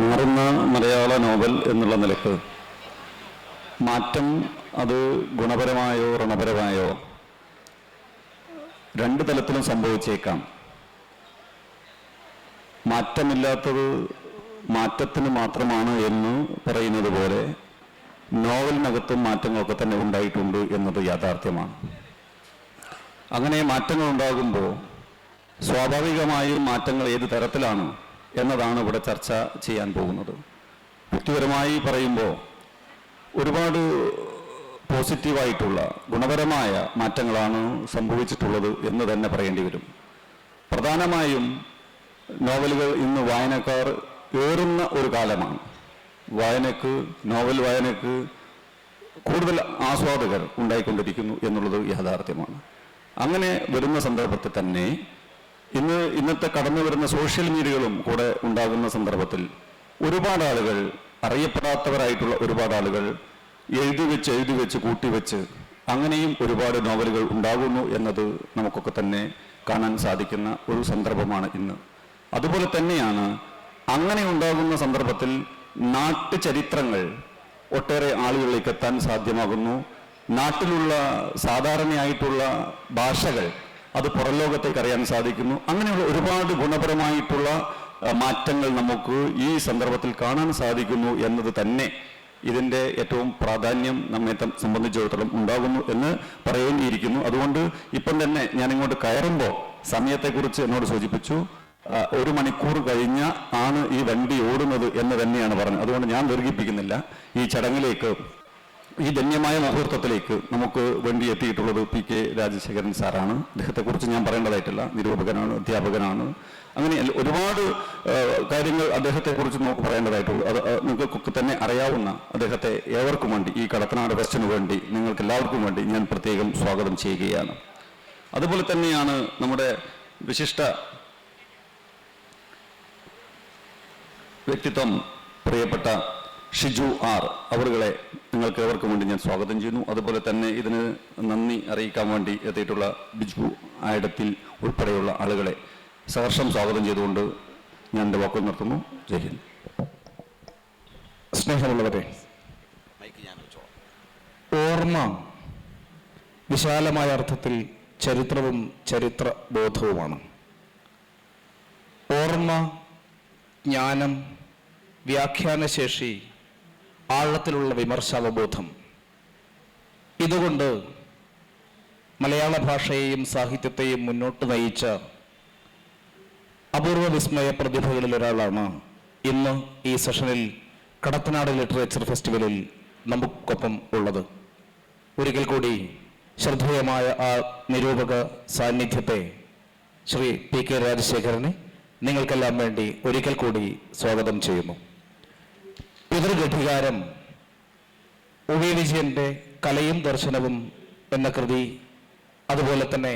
മാറുന്ന മലയാള നോവൽ എന്നുള്ള നിലക്ക് മാറ്റം അത് ഗുണപരമായോ ഋണപരമായോ രണ്ട് തലത്തിലും സംഭവിച്ചേക്കാം. മാറ്റമില്ലാത്തത് മാറ്റത്തിന് മാത്രമാണ് എന്ന് പറയുന്നത് പോലെ നോവലിനകത്തും മാറ്റങ്ങളൊക്കെ തന്നെ ഉണ്ടായിട്ടുണ്ട് എന്നത് യാഥാർത്ഥ്യമാണ്. അങ്ങനെ മാറ്റങ്ങൾ ഉണ്ടാകുമ്പോൾ സ്വാഭാവികമായും മാറ്റങ്ങൾ ഏത് തരത്തിലാണ് എന്നതാണ് ഇവിടെ ചർച്ച ചെയ്യാൻ പോകുന്നത്. വ്യക്തിപരമായി പറയുമ്പോൾ ഒരുപാട് പോസിറ്റീവായിട്ടുള്ള ഗുണപരമായ മാറ്റങ്ങളാണ് സംഭവിച്ചിട്ടുള്ളത് എന്ന് തന്നെ പറയേണ്ടി വരും. പ്രധാനമായും നോവലുകൾ ഇന്ന് വായനക്കാർ ഏറുന്ന ഒരു കാലമാണ്. നോവൽ വായനക്ക് കൂടുതൽ ആസ്വാദകർ ഉണ്ടായിക്കൊണ്ടിരിക്കുന്നു എന്നുള്ളത് യാഥാർത്ഥ്യമാണ്. അങ്ങനെ വരുന്ന സന്ദർഭത്തിൽ തന്നെ ഇന്നത്തെ കടന്നു വരുന്ന സോഷ്യൽ മീഡിയകളും കൂടെ ഉണ്ടാകുന്ന സന്ദർഭത്തിൽ ഒരുപാട് ആളുകൾ, അറിയപ്പെടാത്തവരായിട്ടുള്ള ഒരുപാട് ആളുകൾ എഴുതി വെച്ച് കൂട്ടിവെച്ച് അങ്ങനെയും ഒരുപാട് നോവലുകൾ ഉണ്ടാകുന്നു എന്നത് നമുക്കൊക്കെ തന്നെ കാണാൻ സാധിക്കുന്ന ഒരു സന്ദർഭമാണ് ഇന്ന്. അതുപോലെ തന്നെയാണ് അങ്ങനെ ഉണ്ടാകുന്ന സന്ദർഭത്തിൽ നാട്ടുചരിത്രങ്ങൾ ഒട്ടേറെ ആളുകളിലേക്ക് എത്താൻ സാധ്യമാകുന്നു. നാട്ടിലുള്ള സാധാരണയായിട്ടുള്ള ഭാഷകൾ അത് പുറംലോകത്തേക്ക് അറിയാൻ സാധിക്കുന്നു. അങ്ങനെയുള്ള ഒരുപാട് ഗുണപരമായിട്ടുള്ള മാറ്റങ്ങൾ നമുക്ക് ഈ സന്ദർഭത്തിൽ കാണാൻ സാധിക്കുന്നു എന്നത് തന്നെ ഇതിൻ്റെ ഏറ്റവും പ്രാധാന്യം നമ്മെ സംബന്ധിച്ചിടത്തോളം ഉണ്ടാകുന്നു എന്ന് പറയേണ്ടിയിരിക്കുന്നു. അതുകൊണ്ട് ഇപ്പം തന്നെ ഞാനിങ്ങോട്ട് കയറുമ്പോൾ സമയത്തെക്കുറിച്ച് എന്നോട് സൂചിപ്പിച്ചു. 1 മണിക്കൂർ കഴിഞ്ഞ ആണ് ഈ വണ്ടി ഓടുന്നത് എന്ന് തന്നെയാണ് പറഞ്ഞത്. അതുകൊണ്ട് ഞാൻ ദീർഘിപ്പിക്കുന്നില്ല. ഈ ചടങ്ങിലേക്ക്, ഈ ധന്യമായ മുഹൂർത്തത്തിലേക്ക് നമുക്ക് വേണ്ടി എത്തിയിട്ടുള്ളത് PK രാജശേഖരൻ സാറാണ്. അദ്ദേഹത്തെക്കുറിച്ച് ഞാൻ പറയേണ്ടതായിട്ടില്ല. നിരൂപകനാണ്, അധ്യാപകനാണ്. അങ്ങനെ ഒരുപാട് കാര്യങ്ങൾ അദ്ദേഹത്തെക്കുറിച്ച് നമുക്ക് പറയേണ്ടതായിട്ടുള്ളൂ. അത് നിങ്ങൾക്കൊക്കെ തന്നെ അറിയാവുന്ന അദ്ദേഹത്തെ ഏവർക്കും വേണ്ടി, ഈ കടത്തനാട് ഫെസ്റ്റിനു വേണ്ടി, നിങ്ങൾക്ക് എല്ലാവർക്കും വേണ്ടി ഞാൻ പ്രത്യേകം സ്വാഗതം ചെയ്യുകയാണ്. അതുപോലെ തന്നെയാണ് നമ്മുടെ വിശിഷ്ട വ്യക്തിത്വം പ്രിയപ്പെട്ട ഷിജു ആർ അവരുകളെ നിങ്ങൾക്ക് ഏവർക്കും വേണ്ടി ഞാൻ സ്വാഗതം ചെയ്യുന്നു. അതുപോലെ തന്നെ ഇതിന് നന്ദി അറിയിക്കാൻ വേണ്ടി എത്തിയിട്ടുള്ള ബിജു ആയിടത്തിൽ ഉൾപ്പെടെയുള്ള ആളുകളെ സഹർഷം സ്വാഗതം ചെയ്തുകൊണ്ട് ഞാൻ എൻ്റെ വാക്കുകൾ നിർത്തുന്നു. ജയ് ഹിന്ദ്. സ്നേഹമുള്ളവരെ, ഓർമ്മ വിശാലമായ അർത്ഥത്തിൽ ചരിത്രവും ചരിത്രബോധവുമാണ്. ഓർമ്മ, ജ്ഞാനം, വ്യാഖ്യാനശേഷി, ആഴത്തിലുള്ള വിമർശാവബോധം, ഇതുകൊണ്ട് മലയാള ഭാഷയെയും സാഹിത്യത്തെയും മുന്നോട്ട് നയിച്ച അപൂർവ വിസ്മയ പ്രതിഭകളിൽ ഒരാളാണ് ഇന്ന് ഈ സെഷനിൽ കടത്തനാട് ലിറ്ററേച്ചർ ഫെസ്റ്റിവലിൽ നമുക്കൊപ്പം ഉള്ളത്. ഒരിക്കൽ കൂടി ശ്രദ്ധേയമായ ആ നിരൂപക സാന്നിധ്യത്തെ ശ്രീ PK രാജശേഖരനെ നിങ്ങൾക്കെല്ലാം വേണ്ടി ഒരിക്കൽ കൂടി സ്വാഗതം ചെയ്യുന്നു. പിതൃഗഠികാരം, UV വിജയന്റെ കലയും ദർശനവും എന്ന കൃതി, അതുപോലെ തന്നെ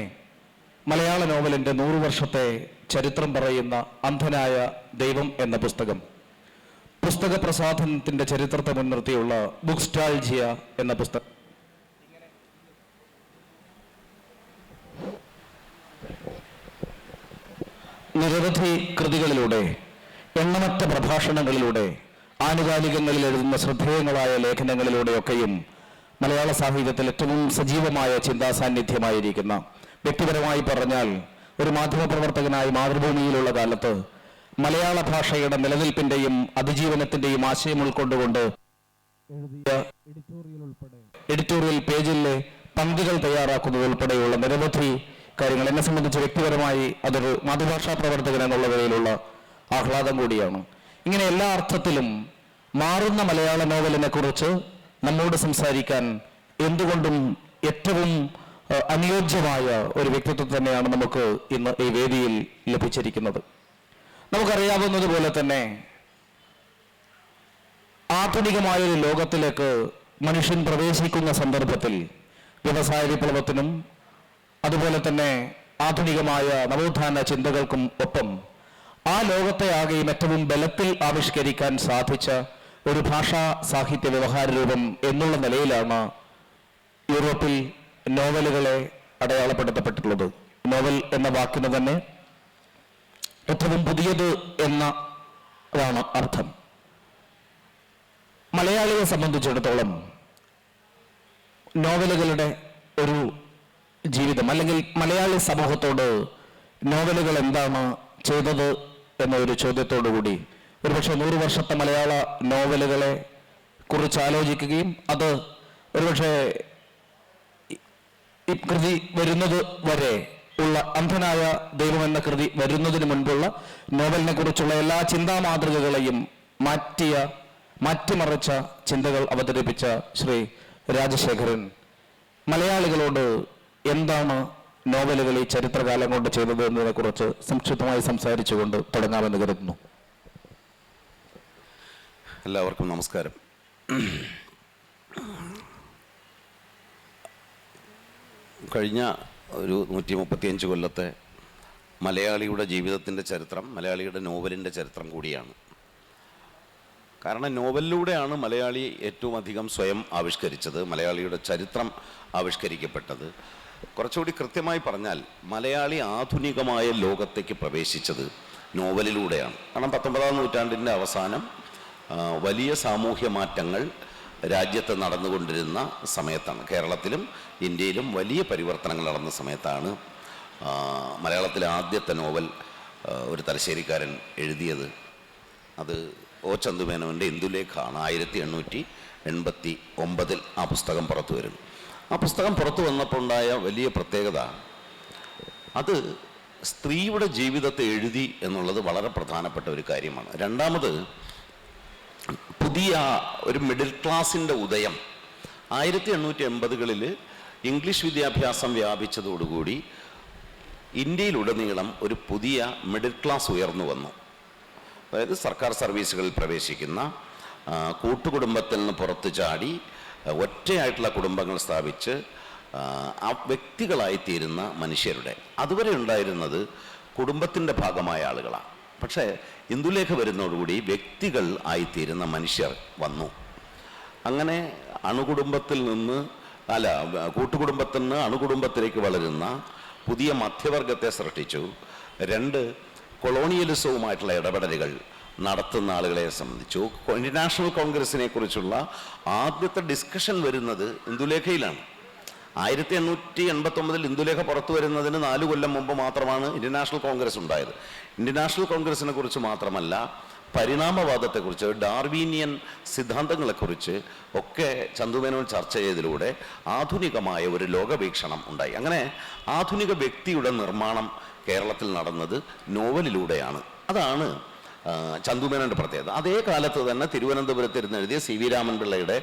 മലയാള നോവലിന്റെ 100 വർഷത്തെ ചരിത്രം പറയുന്ന അന്ധനായ ദൈവം എന്ന പുസ്തക പ്രസാധനത്തിന്റെ ചരിത്രത്തെ മുൻനിർത്തിയുള്ള ബുക്സ്റ്റാൾജിയ എന്ന പുസ്തകം, നിരവധി കൃതികളിലൂടെ, എണ്ണമറ്റ പ്രഭാഷണങ്ങളിലൂടെ, ആനുകാലികങ്ങളിൽ എഴുതുന്ന ശ്രദ്ധേയങ്ങളായ ലേഖനങ്ങളിലൂടെയൊക്കെയും മലയാള സാഹിത്യത്തിൽ ഏറ്റവും സജീവമായ ചിന്താ സാന്നിധ്യമായിരിക്കുന്ന, വ്യക്തിപരമായി പറഞ്ഞാൽ ഒരു മാധ്യമപ്രവർത്തകനായി മാതൃഭൂമിയിലുള്ള കാലത്ത് മലയാള ഭാഷയുടെ നിലനിൽപ്പിന്റെയും അതിജീവനത്തിന്റെയും ആശയം ഉൾക്കൊണ്ടുകൊണ്ട് എഡിറ്റോറിയൽ പേജിലെ പങ്ക്തികൾ തയ്യാറാക്കുന്നത് ഉൾപ്പെടെയുള്ള നിരവധി കാര്യങ്ങൾ എന്നെ സംബന്ധിച്ച് വ്യക്തിപരമായി അതൊരു മാതൃഭാഷാ പ്രവർത്തകൻ എന്നുള്ള നിലയിലുള്ള ആഹ്ലാദം കൂടിയാണ്. ഇങ്ങനെ എല്ലാ അർത്ഥത്തിലും മാറുന്ന മലയാള നോവലിനെ കുറിച്ച് നമ്മോട് സംസാരിക്കാൻ എന്തുകൊണ്ടും ഏറ്റവും അനുയോജ്യമായ ഒരു വ്യക്തിത്വം തന്നെയാണ് നമുക്ക് ഇന്ന് ഈ വേദിയിൽ ലഭിച്ചിരിക്കുന്നത്. നമുക്കറിയാവുന്നതുപോലെ തന്നെ ആധുനികമായൊരു ലോകത്തിലേക്ക് മനുഷ്യൻ പ്രവേശിക്കുന്ന സന്ദർഭത്തിൽ വ്യവസായ വിപ്ലവത്തിനും അതുപോലെ തന്നെ ആധുനികമായ നവോത്ഥാന ചിന്തകൾക്കും ഒപ്പം ആ ലോകത്തെ ആകെയും ഏറ്റവും ബലത്തിൽ ആവിഷ്കരിക്കാൻ സാധിച്ച ഒരു ഭാഷാ സാഹിത്യ വ്യവഹാര രൂപം എന്നുള്ള നിലയിലാണ് യൂറോപ്പിൽ നോവലുകളെ അടയാളപ്പെടുത്തപ്പെട്ടിട്ടുള്ളത്. നോവൽ എന്ന വാക്കിന് തന്നെ ഏറ്റവും പുതിയത് എന്നതാണ് അർത്ഥം. മലയാളിയെ സംബന്ധിച്ചിടത്തോളം നോവലുകളുടെ ഒരു ജീവിതം, അല്ലെങ്കിൽ മലയാളി സമൂഹത്തോട് നോവലുകൾ എന്താണ് ചെയ്തത് എന്ന ഒരു ചോദ്യത്തോടുകൂടി ഒരുപക്ഷെ 100 വർഷത്തെ മലയാള നോവലുകളെ കുറിച്ച് ആലോചിക്കുകയും അത് ഒരുപക്ഷെ ഈ കൃതി വരുന്നത് വരെ ഉള്ള അന്ധനായ ദൈവം എന്ന കൃതി വരുന്നതിന് മുൻപുള്ള നോവലിനെ കുറിച്ചുള്ള എല്ലാ ചിന്താ മാതൃകകളെയും മാറ്റിമറിച്ച ചിന്തകൾ അവതരിപ്പിച്ച ശ്രീ രാജശേഖരൻ മലയാളികളോട് എന്താണ് നോവലുകൾ ഈ ചരിത്രകാലം കൊണ്ട് ചെയ്തത് എന്നതിനെ കുറിച്ച് സംക്ഷിപ്തമായി സംസാരിച്ചുകൊണ്ട് തുടങ്ങാമെന്ന് കരുതുന്നു. എല്ലാവർക്കും നമസ്കാരം. കഴിഞ്ഞ ഒരു 135 കൊല്ലത്തെ മലയാളിയുടെ ജീവിതത്തിൻ്റെ ചരിത്രം മലയാളിയുടെ നോവലിൻ്റെ ചരിത്രം കൂടിയാണ്. കാരണം നോവലിലൂടെയാണ് മലയാളി ഏറ്റവും അധികം സ്വയം ആവിഷ്കരിച്ചത്, മലയാളിയുടെ ചരിത്രം ആവിഷ്കരിക്കപ്പെട്ടത്. കുറച്ചുകൂടി കൃത്യമായി പറഞ്ഞാൽ മലയാളി ആധുനികമായ ലോകത്തേക്ക് പ്രവേശിച്ചത് നോവലിലൂടെയാണ്. കാരണം 19-ാം നൂറ്റാണ്ടിൻ്റെ അവസാനം വലിയ സാമൂഹ്യ മാറ്റങ്ങൾ രാജ്യത്ത് നടന്നുകൊണ്ടിരുന്ന സമയത്താണ്, കേരളത്തിലും ഇന്ത്യയിലും വലിയ പരിവർത്തനങ്ങൾ നടന്ന സമയത്താണ് മലയാളത്തിലെ ആദ്യത്തെ നോവൽ ഒരു തലശ്ശേരിക്കാരൻ എഴുതിയത്. അത് ഒ ചന്തുമേനോൻ്റെ ഇന്ദുലേഖാണ്. 1889 ആ പുസ്തകം പുറത്തു വരുന്നു. ആ പുസ്തകം പുറത്തു വന്നപ്പോൾ ഉണ്ടായ വലിയ പ്രത്യേകത, അത് സ്ത്രീയുടെ ജീവിതത്തെ എഴുതി എന്നുള്ളത് വളരെ പ്രധാനപ്പെട്ട ഒരു കാര്യമാണ്. രണ്ടാമത്, പുതിയ ഒരു മിഡിൽ ക്ലാസിൻ്റെ ഉദയം 1880കളിൽ ഇംഗ്ലീഷ് വിദ്യാഭ്യാസം വ്യാപിച്ചതോടുകൂടി ഇന്ത്യയിലുടനീളം ഒരു പുതിയ മിഡിൽ ക്ലാസ് ഉയർന്നു വന്നു. അതായത് സർക്കാർ സർവീസുകളിൽ പ്രവേശിക്കുന്ന, കൂട്ടുകുടുംബത്തിൽ നിന്ന് പുറത്തു ചാടി ഒറ്റയായിട്ടുള്ള കുടുംബങ്ങൾ സ്ഥാപിച്ച് ആ വ്യക്തികളായിത്തീരുന്ന മനുഷ്യരുടെ, അതുവരെ ഉണ്ടായിരുന്നത് കുടുംബത്തിൻ്റെ ഭാഗമായ ആളുകളാണ്. പക്ഷേ ഇന്ദുലേഖ വരുന്നതോടുകൂടി വ്യക്തികൾ ആയിത്തീരുന്ന മനുഷ്യർ വന്നു. അങ്ങനെ അണുകുടുംബത്തിൽ നിന്ന് കൂട്ടുകുടുംബത്തിൽ നിന്ന് അണുകുടുംബത്തിലേക്ക് വളരുന്ന പുതിയ മധ്യവർഗത്തെ സൃഷ്ടിച്ചു. 2, കൊളോണിയലിസവുമായിട്ടുള്ള ഇടപെടലുകൾ നടത്തുന്ന ആളുകളെ സംബന്ധിച്ചു. ഇന്റർനാഷണൽ കോൺഗ്രസിനെ കുറിച്ചുള്ള ആദ്യത്തെ ഡിസ്കഷൻ വരുന്നത് ഇന്ദുലേഖയിലാണ്. 1889 ഇന്ദുലേഖ പുറത്തു വരുന്നതിന് 4 കൊല്ലം മുമ്പ് മാത്രമാണ് ഇന്റർനാഷണൽ കോൺഗ്രസ് ഉണ്ടായത്. ഇന്റർനാഷണൽ കോൺഗ്രസിനെ കുറിച്ച് മാത്രമല്ല, പരിണാമവാദത്തെക്കുറിച്ച്, ഡാർവീനിയൻ സിദ്ധാന്തങ്ങളെക്കുറിച്ച് ഒക്കെ ചന്തുമേനോൻ ചർച്ച ചെയ്തതിലൂടെ ആധുനികമായ ഒരു ലോകവീക്ഷണം ഉണ്ടായി. അങ്ങനെ ആധുനിക വ്യക്തിയുടെ നിർമ്മാണം കേരളത്തിൽ നടന്നത് നോവലിലൂടെയാണ്. അതാണ് ചന്തുമേനോൻ്റെ പ്രത്യേകത. അതേ കാലത്ത് തന്നെ തിരുവനന്തപുരത്തിരുന്ന് എഴുതിയ CV രാമൻപിള്ളയുടെ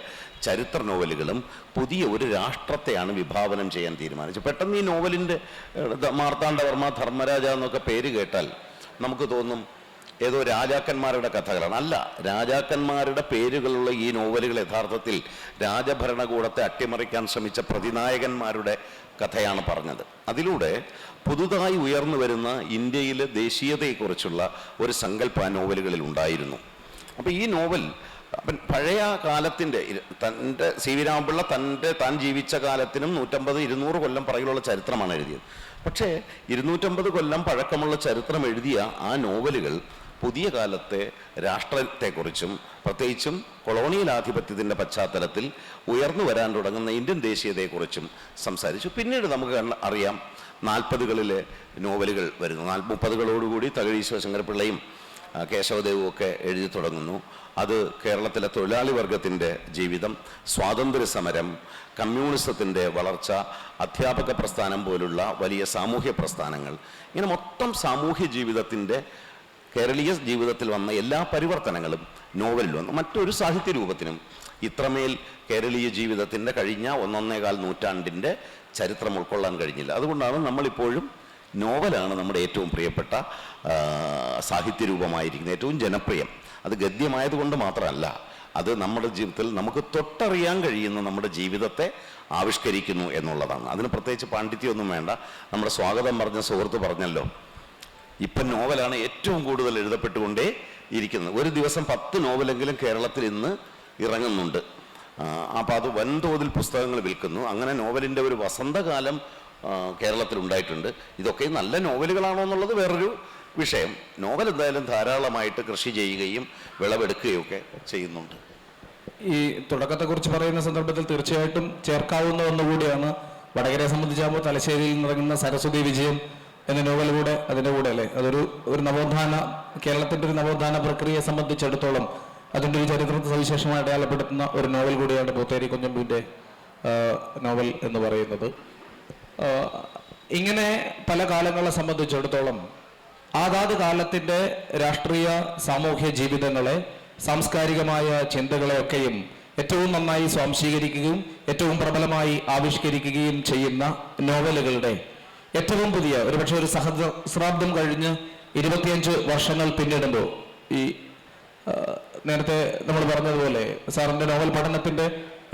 ചരിത്ര നോവലുകളും പുതിയ ഒരു രാഷ്ട്രത്തെയാണ് വിഭാവനം ചെയ്യാൻ തീരുമാനിച്ചത്. പെട്ടെന്ന് ഈ നോവലിൻ്റെ മാർത്താണ്ഡവർമ്മ, ധർമ്മരാജ എന്നൊക്കെ പേര് കേട്ടാൽ നമുക്ക് തോന്നും ഏതോ രാജാക്കന്മാരുടെ കഥകളാണ്. അല്ല, രാജാക്കന്മാരുടെ പേരുകളുള്ള ഈ നോവലുകൾ യഥാർത്ഥത്തിൽ രാജഭരണകൂടത്തെ അട്ടിമറിക്കാൻ ശ്രമിച്ച പ്രതിനായകന്മാരുടെ കഥയാണ് പറഞ്ഞത്. അതിലൂടെ പുതുതായി ഉയർന്നു വരുന്ന ഇന്ത്യയിലെ ദേശീയതയെക്കുറിച്ചുള്ള ഒരു സങ്കല്പ നോവലുകളിൽ ഉണ്ടായിരുന്നു. അപ്പോൾ ഈ നോവൽ പഴയ കാലത്തിൻ്റെ, തൻ്റെ CV രാമൻപിള്ള താൻ ജീവിച്ച കാലത്തിനും 150-200 കൊല്ലം പുറകിലുള്ള ചരിത്രമാണ് എഴുതിയത്. പക്ഷേ 250 കൊല്ലം പഴക്കമുള്ള ചരിത്രം എഴുതിയ ആ നോവലുകൾ പുതിയ കാലത്തെ രാഷ്ട്രത്തെക്കുറിച്ചും പ്രത്യേകിച്ചും കൊളോണിയൽ ആധിപത്യത്തിൻ്റെ പശ്ചാത്തലത്തിൽ ഉയർന്നു വരാൻ തുടങ്ങുന്ന ഇന്ത്യൻ ദേശീയതയെക്കുറിച്ചും സംസാരിച്ചു. പിന്നീട് നമുക്ക് അറിയാം 40കളിലെ നോവലുകൾ വരുന്നു. 30കളോടുകൂടി തകഴി ശിവശങ്കരപിള്ളയും കേശവദേവും ഒക്കെ എഴുതി തുടങ്ങുന്നു. അത് കേരളത്തിലെ തൊഴിലാളി വർഗത്തിൻ്റെ ജീവിതം, സ്വാതന്ത്ര്യ സമരം, കമ്മ്യൂണിസത്തിൻ്റെ വളർച്ച, അധ്യാപക പ്രസ്ഥാനം പോലുള്ള വലിയ സാമൂഹ്യ പ്രസ്ഥാനങ്ങൾ, ഇങ്ങനെ മൊത്തം സാമൂഹ്യ ജീവിതത്തിൻ്റെ, കേരളീയ ജീവിതത്തിൽ വന്ന എല്ലാ പരിവർത്തനങ്ങളും നോവലിൽ വന്നു. മറ്റൊരു സാഹിത്യ രൂപത്തിനും ഇത്രമേൽ കേരളീയ ജീവിതത്തിൻ്റെ കഴിഞ്ഞ 1.25 നൂറ്റാണ്ടിൻ്റെ ചരിത്രം ഉൾക്കൊള്ളാൻ കഴിഞ്ഞില്ല. അതുകൊണ്ടാണ് നമ്മളിപ്പോഴും നോവലാണ് നമ്മുടെ ഏറ്റവും പ്രിയപ്പെട്ട സാഹിത്യരൂപമായിരിക്കുന്നത്, ഏറ്റവും ജനപ്രിയം. അത് ഗദ്യമായതുകൊണ്ട് മാത്രമല്ല, അത് നമ്മുടെ ജീവിതത്തിൽ നമുക്ക് തൊട്ടറിയാൻ കഴിയുന്ന നമ്മുടെ ജീവിതത്തെ ആവിഷ്കരിക്കുന്നു എന്നുള്ളതാണ്. അതിന് പ്രത്യേകിച്ച് പാണ്ഡിത്യമൊന്നും വേണ്ട. നമ്മുടെ സ്വാഗതം പറഞ്ഞ സുഹൃത്ത് പറഞ്ഞല്ലോ, ഇപ്പം നോവലാണ് ഏറ്റവും കൂടുതൽ എഴുതപ്പെട്ടുകൊണ്ടേ ഇരിക്കുന്നത്. ഒരു ദിവസം 10 നോവലെങ്കിലും കേരളത്തിൽ ഇന്ന് ഇറങ്ങുന്നുണ്ട്. അപ്പോൾ അത് വൻതോതിൽ പുസ്തകങ്ങൾ വിൽക്കുന്നു. അങ്ങനെ നോവലിൻ്റെ ഒരു വസന്തകാലം കേരളത്തിൽ ഉണ്ടായിട്ടുണ്ട്. ഇതൊക്കെ നല്ല നോവലുകളാണോ എന്നുള്ളത് വേറൊരു വിഷയം. നോവൽ എന്തായാലും ധാരാളമായിട്ട് കൃഷി ചെയ്യുകയും വിളവെടുക്കുകയും ഒക്കെ ചെയ്യുന്നുണ്ട്. ഈ തുടക്കത്തെക്കുറിച്ച് പറയുന്ന സന്ദർഭത്തിൽ തീർച്ചയായിട്ടും ചേർക്കാവുന്ന ഒന്നുകൂടിയാണ് വടകരയെ സംബന്ധിച്ചാകുമ്പോൾ തലശ്ശേരിയിൽ നിന്നിറങ്ങുന്ന സരസ്വതി വിജയം എന്ന നോവൽ കൂടെ അതിൻ്റെ കൂടെ അല്ലേ, അതൊരു നവോത്ഥാന, കേരളത്തിൻ്റെ ഒരു നവോത്ഥാന പ്രക്രിയയെ സംബന്ധിച്ചിടത്തോളം അതിൻ്റെ ഒരു ചരിത്രത്തെ സവിശേഷമായി അടയാളപ്പെടുത്തുന്ന ഒരു നോവൽ കൂടിയാണ് പൂത്തേരി കുഞ്ഞമ്പുവിൻ്റെ നോവൽ എന്ന് പറയുന്നത്. ഇങ്ങനെ പല കാലങ്ങളെ സംബന്ധിച്ചിടത്തോളം അതാത് കാലത്തിൻ്റെ രാഷ്ട്രീയ സാമൂഹ്യ ജീവിതങ്ങളെ, സാംസ്കാരികമായ ചിന്തകളെയൊക്കെയും ഏറ്റവും നന്നായി സ്വാംശീകരിക്കുകയും ഏറ്റവും പ്രബലമായി ആവിഷ്കരിക്കുകയും ചെയ്യുന്ന നോവലുകളുടെ ഏറ്റവും പുതിയ ഒരുപക്ഷെ ഒരു സഹസ്രാബ്ദം കഴിഞ്ഞ് 25 വർഷങ്ങൾ പിന്നിടുമ്പോൾ, ഈ നേരത്തെ നമ്മൾ പറഞ്ഞതുപോലെ സാറിൻ്റെ നോവൽ പഠനത്തിൻ്റെ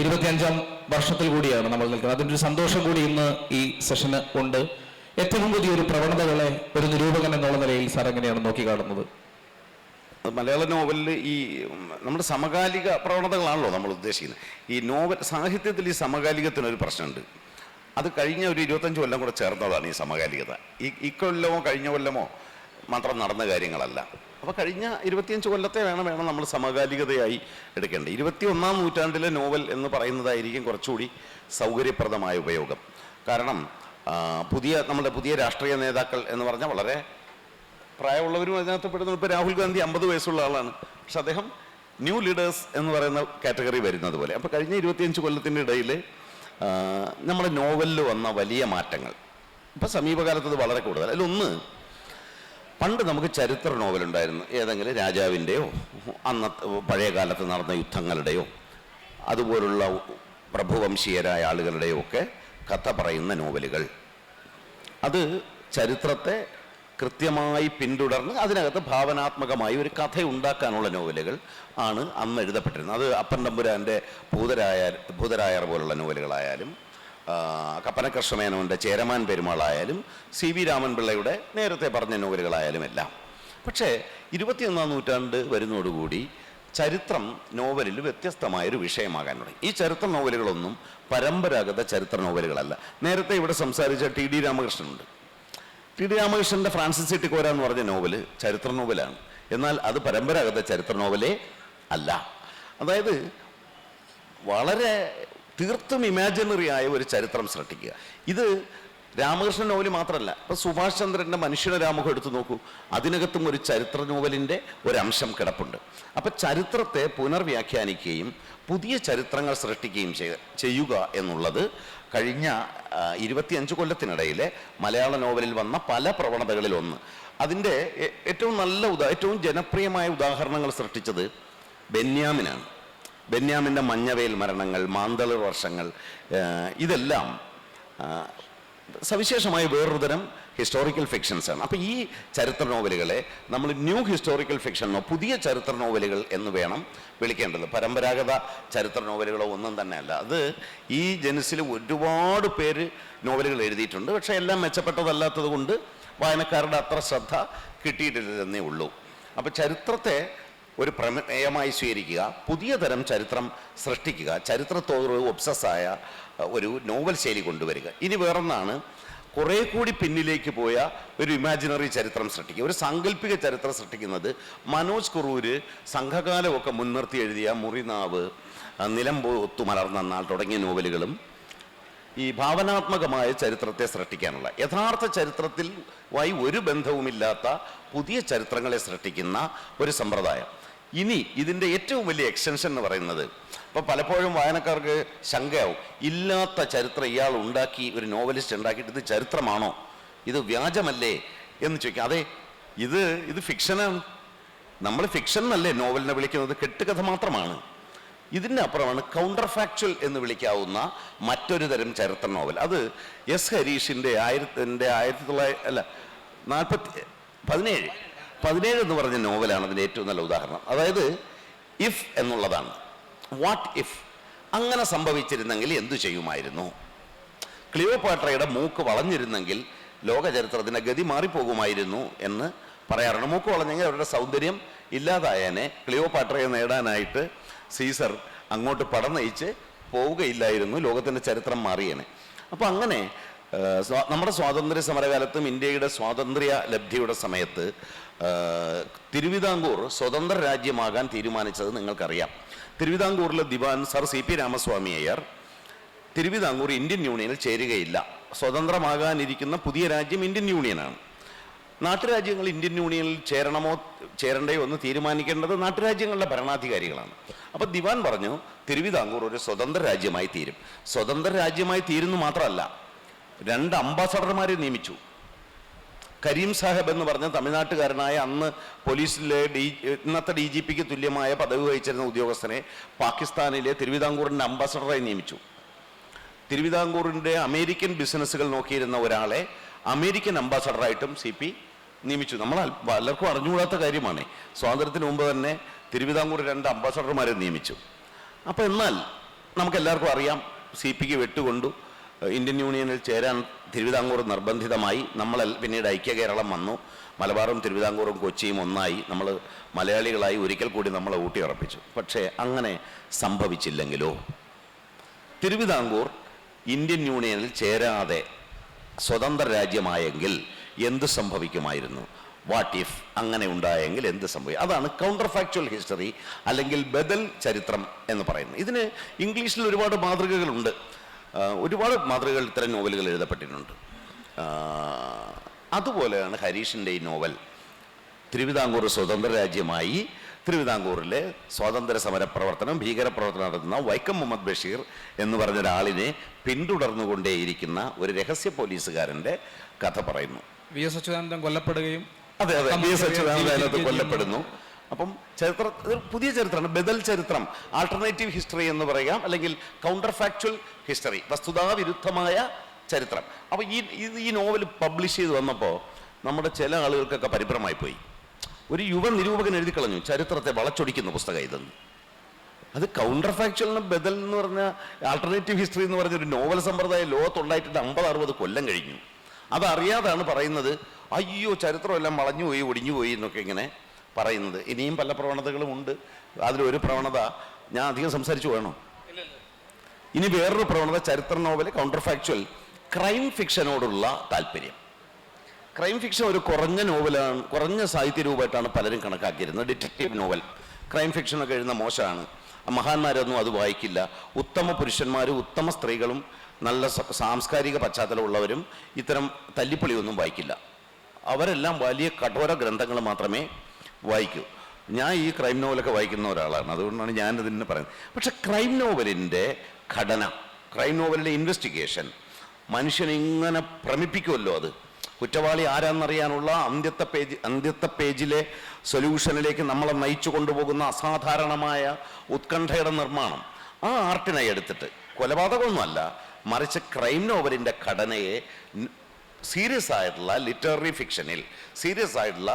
25ാം വർഷത്തിൽ കൂടിയാണ് നമ്മൾ നിൽക്കുന്നത്. അതിൻ്റെ ഒരു സന്തോഷം കൂടി ഇന്ന് ഈ സെഷന് ഉണ്ട്. ഏറ്റവും പുതിയൊരു പ്രവണതകളെ ഒരു നിരൂപകൻ എന്നുള്ള നിലയിൽ സാർ എങ്ങനെയാണ് നോക്കിക്കാണുന്നത്? മലയാള നോവലിൽ ഈ നമ്മുടെ സമകാലിക പ്രവണതകളാണല്ലോ നമ്മൾ ഉദ്ദേശിക്കുന്നത്. ഈ നോവൽ സാഹിത്യത്തിൽ ഈ സമകാലികത്തിനൊരു പ്രശ്നമുണ്ട്. അത് കഴിഞ്ഞ ഒരു 25 കൊല്ലം കൂടെ ചേർന്നതാണ് ഈ സമകാലികത. ഈ കൊല്ലമോ കഴിഞ്ഞ കൊല്ലമോ മാത്രം നടന്ന കാര്യങ്ങളല്ല. അപ്പോൾ കഴിഞ്ഞ 25 കൊല്ലത്തെ വേണം നമ്മൾ സമകാലികതയായി എടുക്കേണ്ടത്. 21ാം നൂറ്റാണ്ടിലെ നോവൽ എന്ന് പറയുന്നതായിരിക്കും കുറച്ചുകൂടി സൗകര്യപ്രദമായ ഉപയോഗം. കാരണം നമ്മുടെ പുതിയ രാഷ്ട്രീയ നേതാക്കൾ എന്ന് പറഞ്ഞാൽ വളരെ പ്രായമുള്ളവരും അതിനകത്ത് പെടുന്നു. ഇപ്പോൾ രാഹുൽ ഗാന്ധി 50 വയസ്സുള്ള ആളാണ്, പക്ഷെ അദ്ദേഹം ന്യൂ ലീഡേഴ്സ് എന്ന് പറയുന്ന കാറ്റഗറി വരുന്നത് പോലെ. അപ്പോൾ കഴിഞ്ഞ 25 കൊല്ലത്തിൻ്റെ ഇടയിൽ നമ്മുടെ നോവലിൽ വന്ന വലിയ മാറ്റങ്ങൾ ഇപ്പം സമീപകാലത്ത് അത് വളരെ കൂടുതൽ. അതിലൊന്ന്, പണ്ട് നമുക്ക് ചരിത്ര നോവലുണ്ടായിരുന്നു. ഏതെങ്കിലും രാജാവിൻ്റെയോ അന്നത്തെ പഴയ കാലത്ത് നടന്ന യുദ്ധങ്ങളുടെയോ അതുപോലുള്ള പ്രഭുവംശീയരായ ആളുകളുടെയോ ഒക്കെ കഥ പറയുന്ന നോവലുകൾ. അത് ചരിത്രത്തെ കൃത്യമായി പിന്തുടർന്ന് അതിനകത്ത് ഭാവനാത്മകമായി ഒരു കഥ ഉണ്ടാക്കാനുള്ള നോവലുകൾ ആണ് അന്ന് എഴുതപ്പെട്ടിരുന്നത്. അത് അപ്പൻ തമ്പുരാൻ്റെ ഭൂതരായർ പോലുള്ള നോവലുകളായാലും കപ്പനകൃഷ്ണമേനോൻ്റെ ചേരമാൻ പെരുമാളായാലും CV രാമൻപിള്ളയുടെ നേരത്തെ പറഞ്ഞ നോവലുകളായാലും എല്ലാം. പക്ഷേ 21ാം നൂറ്റാണ്ട് വരുന്നതോടുകൂടി ചരിത്രം നോവലിൽ വ്യത്യസ്തമായൊരു വിഷയമാകാൻ തുടങ്ങി. ഈ ചരിത്ര നോവലുകളൊന്നും പരമ്പരാഗത ചരിത്ര നോവലുകളല്ല. നേരത്തെ ഇവിടെ സംസാരിച്ച TD രാമകൃഷ്ണനുണ്ട്. TD രാമകൃഷ്ണൻ്റെ ഫ്രാൻസിസ് ചിട്ടിക്കോര എന്ന് പറഞ്ഞ നോവല് ചരിത്ര നോവലാണ്. എന്നാൽ അത് പരമ്പരാഗത ചരിത്ര നോവലേ അല്ല. അതായത് വളരെ തീർത്തും ഇമാജിനറി ആയ ഒരു ചരിത്രം സൃഷ്ടിക്കുക. ഇത് രാമകൃഷ്ണൻ നോവൽ മാത്രമല്ല, ഇപ്പം സുഭാഷ് ചന്ദ്രൻ്റെ മനുഷ്യനെ രാമുഖം എടുത്തു നോക്കൂ, അതിനകത്തും ഒരു ചരിത്ര നോവലിൻ്റെ ഒരംശം കിടപ്പുണ്ട്. അപ്പം ചരിത്രത്തെ പുനർവ്യാഖ്യാനിക്കുകയും പുതിയ ചരിത്രങ്ങൾ സൃഷ്ടിക്കുകയും ചെയ്യുക എന്നുള്ളത് കഴിഞ്ഞ 25 കൊല്ലത്തിനിടയിലെ മലയാള നോവലിൽ വന്ന പല പ്രവണതകളിൽ ഒന്ന്. അതിൻ്റെ ഏറ്റവും ഏറ്റവും ജനപ്രിയമായ ഉദാഹരണങ്ങൾ സൃഷ്ടിച്ചത് ബെന്യാമിനാണ്. ബെന്യാമിൻ്റെ മഞ്ഞവേൽ മരണങ്ങൾ, മാന്തളിർ വർഷങ്ങൾ, ഇതെല്ലാം സവിശേഷമായ വേറൊരു തരം ഹിസ്റ്റോറിക്കൽ ഫിക്ഷൻസാണ്. അപ്പോൾ ഈ ചരിത്ര നോവലുകളെ നമ്മൾ ന്യൂ ഹിസ്റ്റോറിക്കൽ ഫിക്ഷനോ പുതിയ ചരിത്ര നോവലുകൾ എന്ന് വേണം വിളിക്കേണ്ടത്. പരമ്പരാഗത ചരിത്ര നോവലുകളോ ഒന്നും തന്നെ അല്ല. അത് ഈ ജനസിൽ ഒരുപാട് പേര് നോവലുകൾ എഴുതിയിട്ടുണ്ട്, പക്ഷേ എല്ലാം മെച്ചപ്പെട്ടതല്ലാത്തത് കൊണ്ട് വായനക്കാരുടെ അത്ര ശ്രദ്ധ കിട്ടിയിട്ടില്ലെന്നേ ഉള്ളൂ. അപ്പോൾ ചരിത്രത്തെ ഒരു പ്രമേയമായി സ്വീകരിക്കുക, പുതിയ തരം ചരിത്രം സൃഷ്ടിക്കുക, ചരിത്രത്തോട് ഒബ്സസ്സായ ഒരു നോവൽ ശൈലി കൊണ്ടുവരിക. ഇനി വേറൊന്നാണ്, കുറേ കൂടി പിന്നിലേക്ക് പോയ ഒരു ഇമാജിനറി ചരിത്രം സൃഷ്ടിക്കുക, ഒരു സാങ്കല്പിക ചരിത്രം സൃഷ്ടിക്കുന്നത്. മനോജ് കുറൂര് സംഘകാലമൊക്കെ മുൻനിർത്തി എഴുതിയ മുറിനാവ്, നിലമ്പൊത്തു മലർന്ന നാൾ തുടങ്ങിയ നോവലുകളും ഈ ഭാവനാത്മകമായ ചരിത്രത്തെ സൃഷ്ടിക്കാനുള്ള, യഥാർത്ഥ ചരിത്രത്തിൽ ഒരു ബന്ധവുമില്ലാത്ത പുതിയ ചരിത്രങ്ങളെ സൃഷ്ടിക്കുന്ന ഒരു സമ്പ്രദായം. ഇനി ഇതിൻ്റെ ഏറ്റവും വലിയ എക്സ്റ്റൻഷൻ എന്ന് പറയുന്നത്, ഇപ്പോൾ പലപ്പോഴും വായനക്കാർക്ക് ശങ്കയാവും, ഇല്ലാത്ത ചരിത്രം ഇയാൾ ഉണ്ടാക്കി, ഒരു നോവലിസ്റ്റ് ഉണ്ടാക്കിയിട്ട് ഇത് ചരിത്രമാണോ, ഇത് വ്യാജമല്ലേ എന്ന് ചോദിക്കാം. അതെ, ഇത് ഫിക്ഷനാണ്. നമ്മൾ ഫിക്ഷൻ എന്നല്ലേ നോവലിനെ വിളിക്കുന്നത്, കെട്ടുകഥ മാത്രമാണ്. ഇതിൻ്റെ അപ്പുറമാണ് കൗണ്ടർ ഫാക്ച്വൽ എന്ന് വിളിക്കാവുന്ന മറ്റൊരു തരം ചരിത്ര നോവൽ. അത് S. ഹരീഷിൻ്റെ 17 എന്ന് പറഞ്ഞ നോവലാണ് അതിൻ്റെ ഏറ്റവും നല്ല ഉദാഹരണം. അതായത് ഇഫ് എന്നുള്ളതാണ്. വാട്ട് ഇഫ്, അങ്ങനെ സംഭവിച്ചിരുന്നെങ്കിൽ എന്തു ചെയ്യുമായിരുന്നു? ക്ലിയോപാട്രയുടെ മൂക്ക് വളഞ്ഞിരുന്നെങ്കിൽ ലോക ചരിത്രത്തിൻ്റെ ഗതി മാറിപ്പോകുമായിരുന്നു എന്ന് പറയാറുണ്ട്. മൂക്ക് വളഞ്ഞെങ്കിൽ അവരുടെ സൗന്ദര്യം ഇല്ലാതായേനെ, ക്ലിയോപാട്രയെ നേടാനായിട്ട് സീസർ അങ്ങോട്ട് പടം നയിച്ച് പോവുകയില്ലായിരുന്നു, ലോകത്തിൻ്റെ ചരിത്രം മാറിയേനെ. അപ്പോൾ അങ്ങനെ നമ്മുടെ സ്വാതന്ത്ര്യ സമരകാലത്തും ഇന്ത്യയുടെ സ്വാതന്ത്ര്യ ലബ്ധിയുടെ സമയത്ത് തിരുവിതാംകൂർ സ്വതന്ത്ര രാജ്യമാകാൻ തീരുമാനിച്ചത് നിങ്ങൾക്കറിയാം. തിരുവിതാംകൂറിലെ ദിവാൻ sir CP Ramaswamy Iyer Thiruvithamkoor Indian യൂണിയനിൽ ചേരുകയില്ല, സ്വതന്ത്രമാകാനിരിക്കുന്ന പുതിയ രാജ്യം ഇന്ത്യൻ യൂണിയനാണ്, നാട്ടുരാജ്യങ്ങൾ ഇന്ത്യൻ യൂണിയനിൽ ചേരണമോ ചേരണ്ടയോ എന്ന് തീരുമാനിക്കേണ്ടത് നാട്ടുരാജ്യങ്ങളുടെ ഭരണാധികാരികളാണ്. അപ്പോൾ ദിവാൻ പറഞ്ഞു തിരുവിതാംകൂർ ഒരു സ്വതന്ത്ര രാജ്യമായി തീരും. സ്വതന്ത്ര രാജ്യമായി തീരുന്നു മാത്രമല്ല, 2 അംബാസഡർമാരെ നിയമിച്ചു. കരീം സാഹബ് എന്ന് പറഞ്ഞ തമിഴ്നാട്ടുകാരനായ അന്ന് പോലീസിലെ ഇന്നത്തെ DGPക്ക് തുല്യമായ പദവി വഹിച്ചിരുന്ന ഉദ്യോഗസ്ഥനെ പാകിസ്ഥാനിലെ തിരുവിതാംകൂറിൻ്റെ അംബാസഡറായി നിയമിച്ചു. തിരുവിതാംകൂറിൻ്റെ അമേരിക്കൻ ബിസിനസ്സുകൾ നോക്കിയിരുന്ന ഒരാളെ അമേരിക്കൻ അംബാസഡറായിട്ടും CP നിയമിച്ചു. നമ്മൾ പലർക്കും അറിഞ്ഞുകൂടാത്ത കാര്യമാണ്. സ്വാതന്ത്ര്യത്തിന് മുമ്പ് തന്നെ തിരുവിതാംകൂർ 2 അംബാസഡർമാരെ നിയമിച്ചു. അപ്പോൾ എന്നാൽ നമുക്കെല്ലാവർക്കും അറിയാം, CPക്ക് വെട്ടുകൊണ്ടു ഇന്ത്യൻ യൂണിയനിൽ ചേരാൻ തിരുവിതാംകൂർ നിർബന്ധിതമായി. പിന്നീട് ഐക്യ കേരളം വന്നു, മലബാറും തിരുവിതാംകൂറും കൊച്ചിയും ഒന്നായി. നമ്മൾ മലയാളികളായി ഒരിക്കൽ കൂടി നമ്മളെ ഊട്ടിയുറപ്പിച്ചു. പക്ഷേ അങ്ങനെ സംഭവിച്ചില്ലെങ്കിലോ? തിരുവിതാംകൂർ ഇന്ത്യൻ യൂണിയനിൽ ചേരാതെ സ്വതന്ത്ര രാജ്യമായെങ്കിൽ എന്ത് സംഭവിക്കുമായിരുന്നു? വാട്ട് ഇഫ് അങ്ങനെ ഉണ്ടായെങ്കിൽ എന്ത് സംഭവിക്കും? അതാണ് കൗണ്ടർ ഫാക്ച്വൽ ഹിസ്റ്ററി അല്ലെങ്കിൽ ബദൽ ചരിത്രം എന്ന് പറയുന്നത്. ഇതിന് ഇംഗ്ലീഷിൽ ഒരുപാട് മാതൃകകളുണ്ട്. ഒരുപാട് മാതൃകകൾ ഇത്തരം നോവലുകൾ എഴുതപ്പെട്ടിട്ടുണ്ട്. അതുപോലെയാണ് ഹരീഷിൻ്റെ ഈ നോവൽ. തിരുവിതാംകൂർ സ്വതന്ത്ര രാജ്യമായി തിരുവിതാംകൂറിലെ സ്വാതന്ത്ര്യ സമര പ്രവർത്തനം, ഭീകരപ്രവർത്തനം നടത്തുന്ന വൈക്കം മുഹമ്മദ് ബഷീർ എന്ന് പറഞ്ഞ ഒരാളിനെ പിന്തുടർന്നുകൊണ്ടേയിരിക്കുന്ന ഒരു രഹസ്യ പോലീസുകാരൻ്റെ കഥ പറയുന്നു. VS അച്യുതാനന്ദൻ കൊല്ലപ്പെടുകയും അതെ VS അച്യുതാനന്ദൻ കൊല്ലപ്പെടുന്നു. അപ്പം ചരിത്ര പുതിയ ചരിത്രമാണ്, ബദൽ ചരിത്രം, ആൾട്ടർനേറ്റീവ് ഹിസ്റ്ററി എന്ന് പറയാം, അല്ലെങ്കിൽ കൗണ്ടർ ഫാക്ച്വൽ ഹിസ്റ്ററി, വസ്തുതാവിരുദ്ധമായ ചരിത്രം. അപ്പോൾ ഈ നോവൽ പബ്ലിഷ് ചെയ്ത് വന്നപ്പോൾ നമ്മുടെ ചില ആളുകൾക്കൊക്കെ പരിഭ്രമായി പോയി. ഒരു യുവ നിരൂപകൻ എഴുതി കളഞ്ഞു, ചരിത്രത്തെ വളച്ചൊടിക്കുന്ന പുസ്തകം ഇതെന്ന്. അത് കൗണ്ടർ ഫാക്ച്വലിന് ബദൽ എന്ന് പറഞ്ഞ ആൾട്ടർനേറ്റീവ് ഹിസ്റ്ററി എന്ന് പറഞ്ഞൊരു നോവൽ സമ്പ്രദായം ലോകത്തുണ്ടായിട്ട് 50-60 കൊല്ലം കഴിഞ്ഞു. അതറിയാതാണ് പറയുന്നത്, അയ്യോ ചരിത്രമെല്ലാം വളഞ്ഞുപോയി ഒടിഞ്ഞുപോയി എന്നൊക്കെ ഇങ്ങനെ പറയുന്നത്. ഇനിയും പല പ്രവണതകളും ഉണ്ട്. അതിലൊരു പ്രവണത ഞാൻ അധികം സംസാരിച്ചു വേണോ? ഇനി വേറൊരു പ്രവണത, ചരിത്ര നോവൽ, കൗണ്ടർ ഫാക്ച്വൽ, ക്രൈം ഫിക്ഷനോടുള്ള താല്പര്യം. ക്രൈം ഫിക്ഷൻ ഒരു കുറഞ്ഞ നോവലാണ്, കുറഞ്ഞ സാഹിത്യ രൂപമായിട്ടാണ് പലരും കണക്കാക്കിയിരുന്നത്. ഡിറ്റക്റ്റീവ് നോവൽ, ക്രൈം ഫിക്ഷനൊക്കെ എഴുതുന്ന മോശമാണ്, മഹാന്മാരൊന്നും അത് വായിക്കില്ല. ഉത്തമ പുരുഷന്മാരും ഉത്തമ സ്ത്രീകളും നല്ല സാംസ്കാരിക പശ്ചാത്തലമുള്ളവരും ഇത്തരം തല്ലിപ്പൊളിയൊന്നും വായിക്കില്ല. അവരെല്ലാം വലിയ കഠോര ഗ്രന്ഥങ്ങൾ മാത്രമേ വായിക്കൂ. ഞാൻ ഈ ക്രൈം നോവലൊക്കെ വായിക്കുന്ന ഒരാളാണ്, അതുകൊണ്ടാണ് ഞാനിതിന് പറയുന്നത്. പക്ഷെ ക്രൈം നോവലിൻ്റെ ഘടന, ക്രൈം നോവലിൻ്റെ ഇൻവെസ്റ്റിഗേഷൻ ഇങ്ങനെ ഭ്രമിപ്പിക്കുമല്ലോ. അത് കുറ്റവാളി ആരാന്നറിയാനുള്ള അന്ത്യത്തെ പേജിലെ സൊല്യൂഷനിലേക്ക് നമ്മളെ നയിച്ചു കൊണ്ടുപോകുന്ന അസാധാരണമായ ഉത്കണ്ഠയുടെ നിർമ്മാണം, ആ ആർട്ടിനെ എടുത്തിട്ട്, കൊലപാതകമൊന്നുമല്ല, മറിച്ച് ക്രൈം നോവലിൻ്റെ ഘടനയെ സീരിയസ് ആയിട്ടുള്ള ലിറ്റററി ഫിക്ഷനിൽ, സീരിയസ് ആയിട്ടുള്ള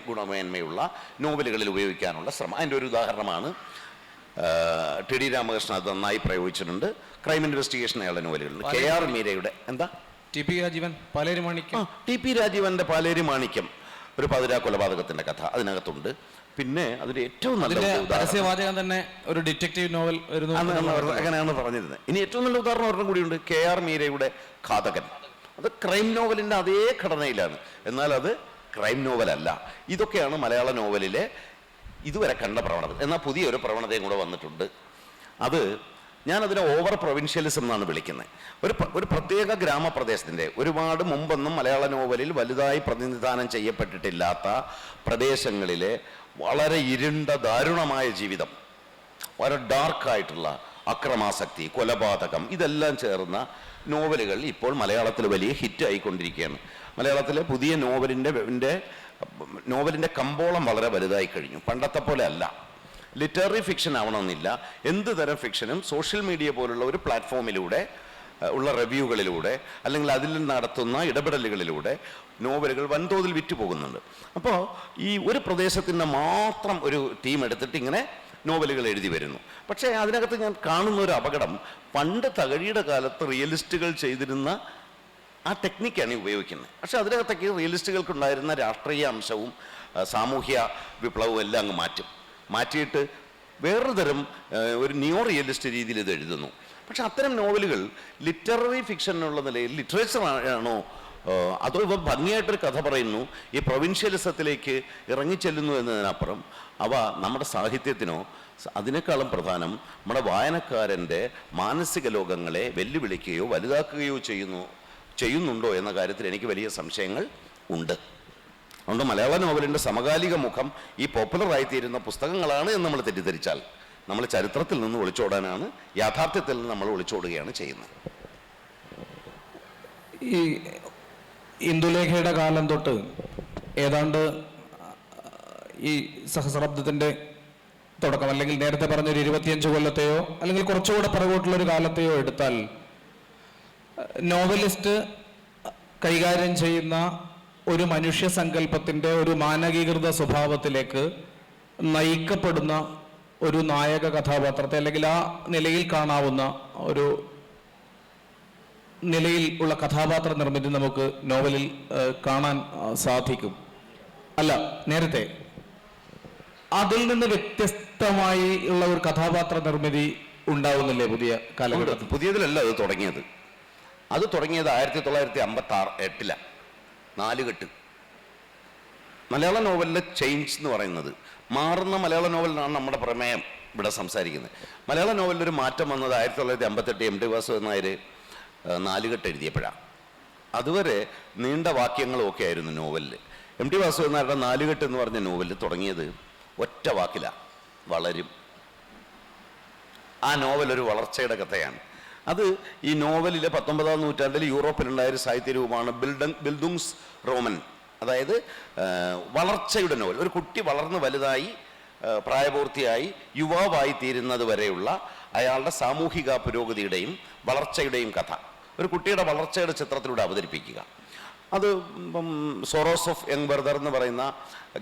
ഗുണമേന്മയുള്ള നോവലുകളിൽ ഉപയോഗിക്കാനുള്ള ശ്രമം. അതിൻ്റെ ഒരു ഉദാഹരണമാണ് TD രാമകൃഷ്ണൻ അത് നന്നായി പ്രയോഗിച്ചിട്ടുണ്ട്. ക്രൈം ഇൻവെസ്റ്റിഗേഷൻ അയാളുടെ നോവലുകളുണ്ട്. KR മീരയുടെ TP രാജീവൻ പാലേരി മാണിക്യം, TP രാജീവന്റെ പാലേരി മാണിക്യം, ഒരു പതിരാ കൊലപാതകത്തിന്റെ കഥ അതിനകത്തുണ്ട്. പിന്നെ അതിൽ ഏറ്റവും നല്ല പരസ്യവാചകം തന്നെ ഒരു ഡിറ്റക്റ്റീവ് നോവൽ അങ്ങനെയാണ് പറഞ്ഞിരുന്നത്. ഇനി ഏറ്റവും നല്ല ഉദാഹരണം ഒരെണ്ണം കൂടിയുണ്ട്, KR മീരയുടെ ഘാതകൻ. അത് ക്രൈം നോവലിൻ്റെ അതേ ഘടനയിലാണ്, എന്നാൽ അത് ക്രൈം നോവലല്ല. ഇതൊക്കെയാണ് മലയാള നോവലിലെ ഇതുവരെ കണ്ട പ്രവണത. എന്നാൽ പുതിയൊരു പ്രവണതയും കൂടെ വന്നിട്ടുണ്ട്. അത് ഞാനതിനെ ഓവർ പ്രൊവിൻഷ്യലിസം എന്നാണ് വിളിക്കുന്നത്. ഒരു പ്രത്യേക ഗ്രാമപ്രദേശത്തിൻ്റെ, ഒരുപാട് മുമ്പൊന്നും മലയാള നോവലിൽ വലുതായി പ്രതിനിധാനം ചെയ്യപ്പെട്ടിട്ടില്ലാത്ത പ്രദേശങ്ങളിലെ വളരെ ഇരുണ്ട ദാരുണമായ ജീവിതം, വളരെ ഡാർക്കായിട്ടുള്ള അക്രമാസക്തി, കൊലപാതകം, ഇതെല്ലാം ചേർന്ന നോവലുകൾ ഇപ്പോൾ മലയാളത്തിൽ വലിയ ഹിറ്റായിക്കൊണ്ടിരിക്കുകയാണ്. മലയാളത്തിലെ പുതിയ നോവലിൻ്റെ കമ്പോളം വളരെ വലുതായി കഴിഞ്ഞു. പണ്ടത്തെ പോലെ അല്ല. ലിറ്റററി ഫിക്ഷൻ ആവണമെന്നില്ല, എന്ത് തരം ഫിക്ഷനും സോഷ്യൽ മീഡിയ പോലുള്ള ഒരു പ്ലാറ്റ്ഫോമിലൂടെ ഉള്ള റിവ്യൂകളിലൂടെ അല്ലെങ്കിൽ അതിൽ നടത്തുന്ന ഇടപെടലുകളിലൂടെ നോവലുകൾ വൻതോതിൽ വിറ്റുപോകുന്നുണ്ട്. അപ്പോൾ ഈ ഒരു പ്രദേശത്തിൻ്റെ മാത്രം ഒരു ടീം എടുത്തിട്ട് ഇങ്ങനെ നോവലുകൾ എഴുതി വരുന്നു. പക്ഷേ അതിനകത്ത് ഞാൻ കാണുന്ന ഒരു അപകടം, പണ്ട് തകഴിയുടെ കാലത്ത് റിയലിസ്റ്റുകൾ ചെയ്തിരുന്ന ആ ടെക്നിക്കാണ് ഉപയോഗിക്കുന്നത്. പക്ഷേ അതിനകത്തേക്ക് റിയലിസ്റ്റുകൾക്കുണ്ടായിരുന്ന രാഷ്ട്രീയ അംശവും സാമൂഹ്യ വിപ്ലവവും എല്ലാം അങ്ങ് മാറ്റിയിട്ട് വേറൊരു തരം ഒരു നിയോ റിയലിസ്റ്റ് രീതിയിൽ ഇത് എഴുതുന്നു. പക്ഷെ അത്തരം നോവലുകൾ ലിറ്റററി ഫിക്ഷൻ എന്നുള്ള നിലയിൽ ലിറ്ററേച്ചർ ആണോ അത് ഇവ ഭംഗിയായിട്ടൊരു കഥ പറയുന്നു. ഈ പ്രൊവിൻഷ്യലിസത്തിലേക്ക് ഇറങ്ങിച്ചെല്ലുന്നു എന്നതിനപ്പുറം അവ നമ്മുടെ സാഹിത്യത്തിനോ അതിനേക്കാളും പ്രധാനം നമ്മുടെ വായനക്കാരൻ്റെ മാനസിക ലോകങ്ങളെ വെല്ലുവിളിക്കുകയോ വലുതാക്കുകയോ ചെയ്യുന്നുണ്ടോ എന്ന കാര്യത്തിൽ എനിക്ക് വലിയ സംശയങ്ങൾ ഉണ്ട്. അതുകൊണ്ട് മലയാള നോവലിൻ്റെ സമകാലിക മുഖം ഈ പോപ്പുലറായിത്തീരുന്ന പുസ്തകങ്ങളാണ് എന്ന് നമ്മൾ തെറ്റിദ്ധരിച്ചാൽ നമ്മൾ ചരിത്രത്തിൽ നിന്ന് ഒളിച്ചോടാനാണ്, യാഥാർത്ഥ്യത്തിൽ നിന്ന് നമ്മൾ ഒളിച്ചോടുകയാണ് ചെയ്യുന്നത്. ഈ ഇന്ദുലേഖയുടെ കാലം തൊട്ട് ഏതാണ്ട് ഈ സഹസ്രാബ്ദത്തിൻ്റെ തുടക്കം, അല്ലെങ്കിൽ നേരത്തെ പറഞ്ഞൊരു 25 കൊല്ലത്തെയോ അല്ലെങ്കിൽ കുറച്ചുകൂടെ പിറകോട്ടുള്ളൊരു കാലത്തെയോ എടുത്താൽ നോവലിസ്റ്റ് കൈകാര്യം ചെയ്യുന്ന ഒരു മനുഷ്യ സങ്കല്പത്തിൻ്റെ ഒരു മാനകീകൃത സ്വഭാവത്തിലേക്ക് നയിക്കപ്പെടുന്ന ഒരു നായക കഥാപാത്രത്തെ അല്ലെങ്കിൽ ആ നിലയിൽ കാണാവുന്ന ഒരു നിലയിൽ ഉള്ള കഥാപാത്ര നിർമ്മിതി നമുക്ക് നോവലിൽ കാണാൻ സാധിക്കും. അല്ല, നേരത്തെ അതിൽ നിന്ന് വ്യത്യസ്തമായി ഉള്ള ഒരു കഥാപാത്ര നിർമ്മിതി ഉണ്ടാവുന്നില്ലേ പുതിയ കാലഘട്ടത്തിൽ? പുതിയതിലല്ല അത് തുടങ്ങിയത്. അത് തുടങ്ങിയത് 1958 നാലുകെട്ട്. മലയാള നോവലിലെ ചേഞ്ച് എന്ന് പറയുന്നത്, മാറുന്ന മലയാള നോവലിനാണ് നമ്മുടെ പ്രമേയം ഇവിടെ സംസാരിക്കുന്നത്. മലയാള നോവലിലൊരു മാറ്റം വന്നത് 1958 എം ടി വാസുദേവൻ നായർ നാലുകെട്ട് എഴുതിയപ്പോഴാണ്. അതുവരെ നീണ്ട വാക്യങ്ങളും ഒക്കെ ആയിരുന്നു നോവലിൽ. എം ടി വാസുദേവൻ നായരുടെ നാലുകെട്ട് എന്ന് പറഞ്ഞ നോവലിൽ തുടങ്ങിയത് ഒറ്റ വാക്കിലാണ്: വളരും. ആ നോവൽ ഒരു വളർച്ചയുടെ കഥയാണ്. അത് ഈ നോവലിലെ 19-ാം നൂറ്റാണ്ടിൽ യൂറോപ്പിലുണ്ടായ ഒരു സാഹിത്യരൂപമാണ് ബിൽഡുങ്സ് റോമൻ. അതായത് വളർച്ചയുടെ നോവൽ. ഒരു കുട്ടി വളർന്ന് വലുതായി പ്രായപൂർത്തിയായി യുവാവായി തീരുന്നത് വരെയുള്ള അയാളുടെ സാമൂഹിക പുരോഗതിയുടെയും വളർച്ചയുടെയും കഥ ഒരു കുട്ടിയുടെ വളർച്ചയുടെ ചിത്രത്തിലൂടെ അവതരിപ്പിക്കുക. അത് സോറോസ് ഓഫ് യങ് ബർദർ എന്ന് പറയുന്ന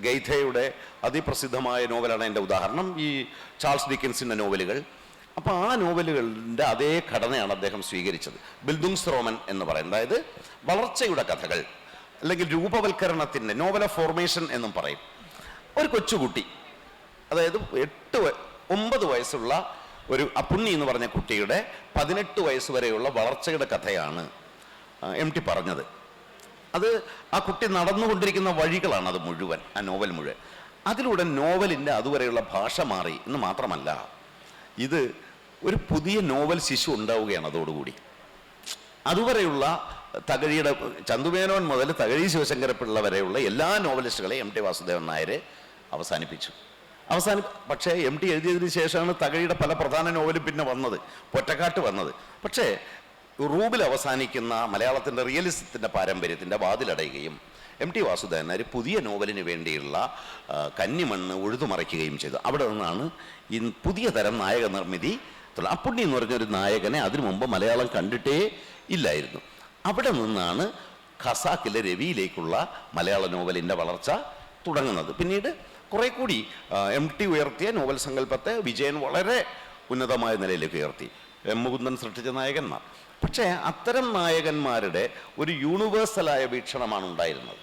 ഗെയ്ഥയുടെ അതിപ്രസിദ്ധമായ നോവലാണ് എൻ്റെ ഉദാഹരണം. ഈ ചാൾസ് ഡിക്കൻസിൻ്റെ നോവലുകൾ. അപ്പോൾ ആ നോവലുകളുടെ അതേ ഘടനയാണ് അദ്ദേഹം സ്വീകരിച്ചത്. ബിൽഡുങ്സ് റോമൻ എന്ന് പറയുന്നത്, അതായത് വളർച്ചയുടെ കഥകൾ, അല്ലെങ്കിൽ രൂപവൽക്കരണത്തിൻ്റെ നോവൽ ഓഫ് ഫോർമേഷൻ എന്നും പറയും. ഒരു കൊച്ചുകുട്ടി, അതായത് 9 വയസ്സുള്ള ഒരു അപ്പുണ്ണി എന്ന് പറഞ്ഞ കുട്ടിയുടെ 18 വയസ്സ് വരെയുള്ള വളർച്ചയുടെ കഥയാണ് എം ടി പറഞ്ഞത്. അത് ആ കുട്ടി നടന്നുകൊണ്ടിരിക്കുന്ന വഴികളാണ് അത് മുഴുവൻ, ആ നോവൽ മുഴുവൻ. അതിലൂടെ നോവലിൻ്റെ അതുവരെയുള്ള ഭാഷ മാറി എന്ന് മാത്രമല്ല, ഇത് ഒരു പുതിയ നോവൽ ശിശു ഉണ്ടാവുകയാണ് അതോടുകൂടി. അതുവരെയുള്ള തകഴിയുടെ ചന്തുമേനോൻ മുതൽ തകഴി ശിവശങ്കരപ്പിള്ള വരെയുള്ള എല്ലാ നോവലിസ്റ്റുകളെയും എം ടി വാസുദേവൻ നായർ അവസാനിപ്പിച്ചു. പക്ഷേ എം ടി എഴുതിയതിന് ശേഷമാണ് തകഴിയുടെ പല പ്രധാന നോവലും പിന്നെ വന്നത്, പൊറ്റക്കാട്ട് വന്നത്. പക്ഷേ റൂബിൽ അവസാനിക്കുന്ന മലയാളത്തിൻ്റെ റിയലിസത്തിൻ്റെ പാരമ്പര്യത്തിൻ്റെ വാതിലടയുകയും എം ടി വാസുദേവൻ നായർ പുതിയ നോവലിന് വേണ്ടിയുള്ള കന്നിമണ്ണ് ഉഴുതുമറിക്കുകയും ചെയ്തു. അവിടെ നിന്നാണ് ഈ പുതിയ തരം നായക നിർമ്മിതി. അപ്പുണ്ണി എന്ന് പറഞ്ഞൊരു നായകനെ അതിനു മുമ്പ് മലയാളം കണ്ടിട്ടേ ഇല്ലായിരുന്നു. അവിടെ നിന്നാണ് ഖസാക്കിലെ രവിയിലേക്കുള്ള മലയാള നോവലിൻ്റെ വളർച്ച തുടങ്ങുന്നത്. പിന്നീട് കുറെ കൂടി എം ടി ഉയർത്തിയ നോവൽ സങ്കല്പത്തെ വിജയൻ വളരെ ഉന്നതമായ നിലയിലേക്ക് ഉയർത്തി. എം മുകുന്ദൻ സൃഷ്ടിച്ച നായകന്മാർ. പക്ഷേ അത്തരം നായകന്മാരുടെ ഒരു യൂണിവേഴ്സലായ വീക്ഷണമാണ് ഉണ്ടായിരുന്നത്.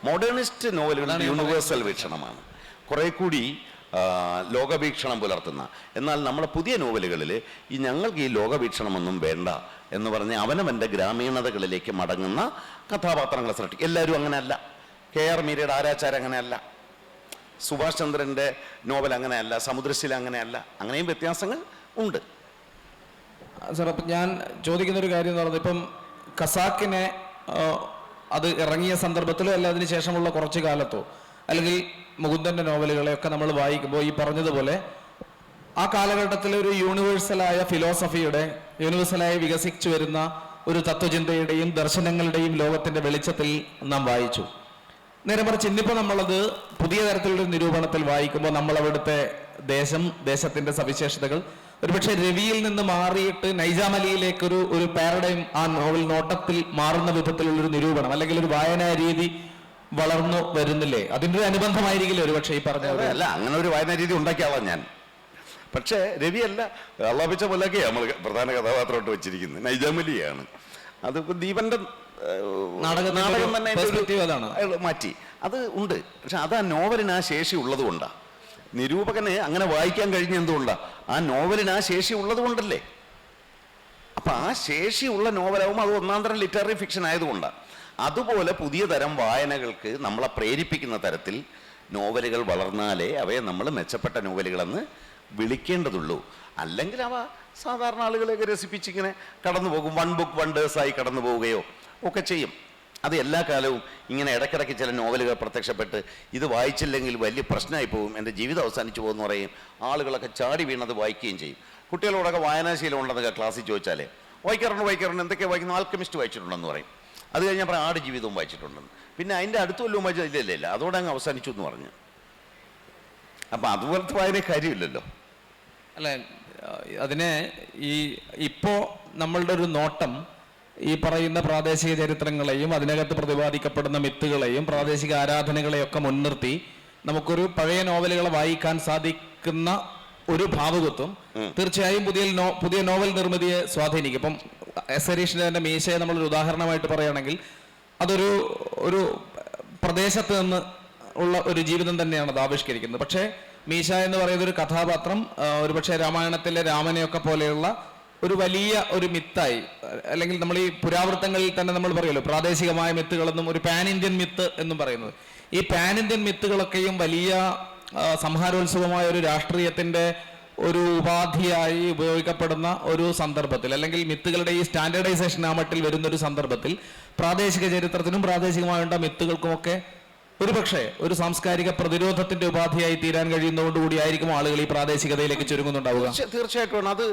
മോഡേണിസ്റ്റ് നോവലുകളുടെ യൂണിവേഴ്സൽ വീക്ഷണമാണ്, കുറെ കൂടി ലോകവീക്ഷണം പുലർത്തുന്ന. എന്നാൽ നമ്മുടെ പുതിയ നോവലുകളിൽ ഞങ്ങൾക്ക് ഈ ലോകവീക്ഷണമൊന്നും വേണ്ട എന്ന് പറഞ്ഞ് അവനവൻ്റെ ഗ്രാമീണതകളിലേക്ക് മടങ്ങുന്ന കഥാപാത്രങ്ങളെ സൃഷ്ടിക്കും. എല്ലാവരും അങ്ങനെയല്ല. KR മീരയുടെ ആരാച്ചാർ അങ്ങനെയല്ല, സുഭാഷ് ചന്ദ്രൻ്റെ നോവൽ അങ്ങനെയല്ല, സമുദ്രശീല അങ്ങനെയല്ല. അങ്ങനെയും വ്യത്യാസങ്ങൾ ഉണ്ട്. സാർ, അപ്പം ഞാൻ ചോദിക്കുന്നൊരു കാര്യം എന്ന് പറയുന്നത്, ഇപ്പം ഖസാക്കിനെ അത് ഇറങ്ങിയ സന്ദർഭത്തിലോ അല്ല അതിന് ശേഷമുള്ള കുറച്ച് കാലത്തോ, അല്ലെങ്കിൽ മുകുന്ദൻ്റെ നോവലുകളെയൊക്കെ നമ്മൾ വായിക്കുമ്പോൾ ഈ പറഞ്ഞതുപോലെ ആ കാലഘട്ടത്തിൽ ഒരു യൂണിവേഴ്സലായ ഫിലോസഫിയുടെ, യൂണിവേഴ്സലായി വികസിച്ചു വരുന്ന ഒരു തത്വചിന്തയുടെയും ദർശനങ്ങളുടെയും ലോകത്തിൻ്റെ വെളിച്ചത്തിൽ നാം വായിച്ചു. നേരെ മറിച്ച് ഇന്നിപ്പോൾ നമ്മളത് പുതിയ തരത്തിലുള്ള നിരൂപണത്തിൽ വായിക്കുമ്പോൾ നമ്മൾ അവിടുത്തെ ദേശത്തിൻ്റെ സവിശേഷതകൾ ഒരുപക്ഷെ രവിയിൽ നിന്ന് മാറിയിട്ട് നൈജാം അലിയിലേക്കൊരു പാരഡൈം ആ നോവൽ നോട്ടത്തിൽ മാറുന്ന വിധത്തിലുള്ളൊരു നിരൂപണം അല്ലെങ്കിൽ ഒരു വായനാ രീതി വളർന്നു വരുന്നില്ലേ? അതിൻ്റെ ഒരു അനുബന്ധമായിരിക്കില്ലേ ഒരുപക്ഷെ ഈ പറഞ്ഞ? അല്ല, അങ്ങനെ ഒരു വായനാ രീതി ഉണ്ടാക്കിയാളാം ഞാൻ. പക്ഷേ രവിയല്ല, അള്ളാപിച്ച പോലൊക്കെ നമ്മൾ പ്രധാന കഥാപാത്രമായിട്ട് വെച്ചിരിക്കുന്നത് നൈജാം അലിയാണ്. അതിപ്പോൾ ദീപന്റെ നാടകം തന്നെ മാറ്റി അത് ഉണ്ട്. പക്ഷെ അത് ആ നോവലിന് ആ ശേഷി ഉള്ളത് കൊണ്ടാണ്. നിരൂപകന് അങ്ങനെ വായിക്കാൻ കഴിഞ്ഞ എന്തുകൊണ്ടാണ്? ആ നോവലിന് ആ ശേഷി ഉള്ളത് കൊണ്ടല്ലേ. അപ്പൊ ആ ശേഷിയുള്ള നോവലാവുമ്പോൾ അത് ഒന്നാം തരം ലിറ്റററി ഫിക്ഷൻ ആയതുകൊണ്ടാണ്. അതുപോലെ പുതിയ തരം വായനകൾക്ക് നമ്മളെ പ്രേരിപ്പിക്കുന്ന തരത്തിൽ നോവലുകൾ വളർന്നാലേ അവയെ നമ്മൾ മെച്ചപ്പെട്ട നോവലുകളെന്ന് വിളിക്കേണ്ടതുള്ളൂ. അല്ലെങ്കിൽ അവ സാധാരണ ആളുകളെയൊക്കെ രസിപ്പിച്ചിങ്ങനെ കടന്നു പോകും, വൺ ബുക്ക് വണ്ടേഴ്സായി കടന്നു പോവുകയോ ഒക്കെ ചെയ്യും. അത് എല്ലാ കാലവും ഇങ്ങനെ ഇടയ്ക്കിടയ്ക്ക് ചില നോവലുകൾ പ്രത്യക്ഷപ്പെട്ട് ഇത് വായിച്ചില്ലെങ്കിൽ വലിയ പ്രശ്നമായി പോകും, എൻ്റെ ജീവിതം അവസാനിച്ചു പോകുമെന്ന് പറയും. ആളുകളൊക്കെ ചാടി വീണത് വായിക്കുകയും ചെയ്യും. കുട്ടികളോടൊക്കെ വായനാശീലം ഉണ്ടെന്നൊക്കെ ക്ലാസ്സിൽ ചോദിച്ചാലേ വായിക്കാറുണ്ട്, എന്തൊക്കെയാണ് വായിക്കുന്നത്, ആൽക്കമിസ്റ്റ് വായിച്ചിട്ടുണ്ടെന്ന് പറയും. അത് കഴിഞ്ഞാൽ പറയും ആട് ജീവിതവും വായിച്ചിട്ടുണ്ടെന്ന്. പിന്നെ അതിൻ്റെ അടുത്ത വല്ലതും വായിച്ചാൽ ഇല്ല, അതോടെ അങ്ങ് അവസാനിച്ചു എന്ന് പറഞ്ഞു. അപ്പം അതുപോലത്തെ വായന കാര്യമില്ലല്ലോ. അല്ല, അതിനെ ഇപ്പോൾ നമ്മളുടെ ഒരു നോട്ടം ഈ പറയുന്ന പ്രാദേശിക ചരിത്രങ്ങളെയും അതിനകത്ത് പ്രതിപാദിക്കപ്പെടുന്ന മിത്തുകളെയും പ്രാദേശിക ആരാധനകളെയൊക്കെ മുൻനിർത്തി നമുക്കൊരു പഴയ നോവലുകളെ വായിക്കാൻ സാധിക്കുന്ന ഒരു ഭാവുകത്വം തീർച്ചയായും പുതിയ നോവൽ നിർമ്മിതിയെ സ്വാധീനിക്കും. ഇപ്പം എസ് ഹരീഷിന്റെ തന്നെ മീശയെ നമ്മളൊരു ഉദാഹരണമായിട്ട് പറയുകയാണെങ്കിൽ ഒരു പ്രദേശത്ത് നിന്ന് ഉള്ള ഒരു ജീവിതം തന്നെയാണ് അത് ആവിഷ്കരിക്കുന്നത്. പക്ഷേ മീശ എന്ന് പറയുന്ന ഒരു കഥാപാത്രം ഒരുപക്ഷെ രാമായണത്തിലെ രാമനെയൊക്കെ പോലെയുള്ള ഒരു വലിയ ഒരു മിത്തായി, അല്ലെങ്കിൽ നമ്മൾ ഈ പുരാവൃത്തങ്ങളിൽ തന്നെ നമ്മൾ പറയുമല്ലോ പ്രാദേശികമായ മിത്തുകളെന്നും ഒരു പാൻ ഇന്ത്യൻ മിത്ത് എന്നും പറയുന്നത്. ഈ പാൻ ഇന്ത്യൻ മിത്തുകളൊക്കെയും വലിയ സംഹാരോത്സവമായ ഒരു രാഷ്ട്രീയത്തിന്റെ ഒരു ഉപാധിയായി ഉപയോഗിക്കപ്പെടുന്ന ഒരു സന്ദർഭത്തിൽ, അല്ലെങ്കിൽ മിത്തുകളുടെ ഈ സ്റ്റാൻഡേർഡൈസേഷൻ ആ മട്ടിൽ വരുന്ന ഒരു സന്ദർഭത്തിൽ പ്രാദേശിക ചരിത്രത്തിനും പ്രാദേശികമായുള്ള മിത്തുകൾക്കുമൊക്കെ ഒരുപക്ഷെ ഒരു സാംസ്കാരിക പ്രതിരോധത്തിന്റെ ഉപാധിയായി തീരാൻ കഴിയുന്നതുകൊണ്ടുകൂടി ആയിരിക്കും ആളുകൾ ഈ പ്രാദേശികതയിലേക്ക് ചുരുങ്ങുന്നുണ്ടാവുക. തീർച്ചയായിട്ടും അത്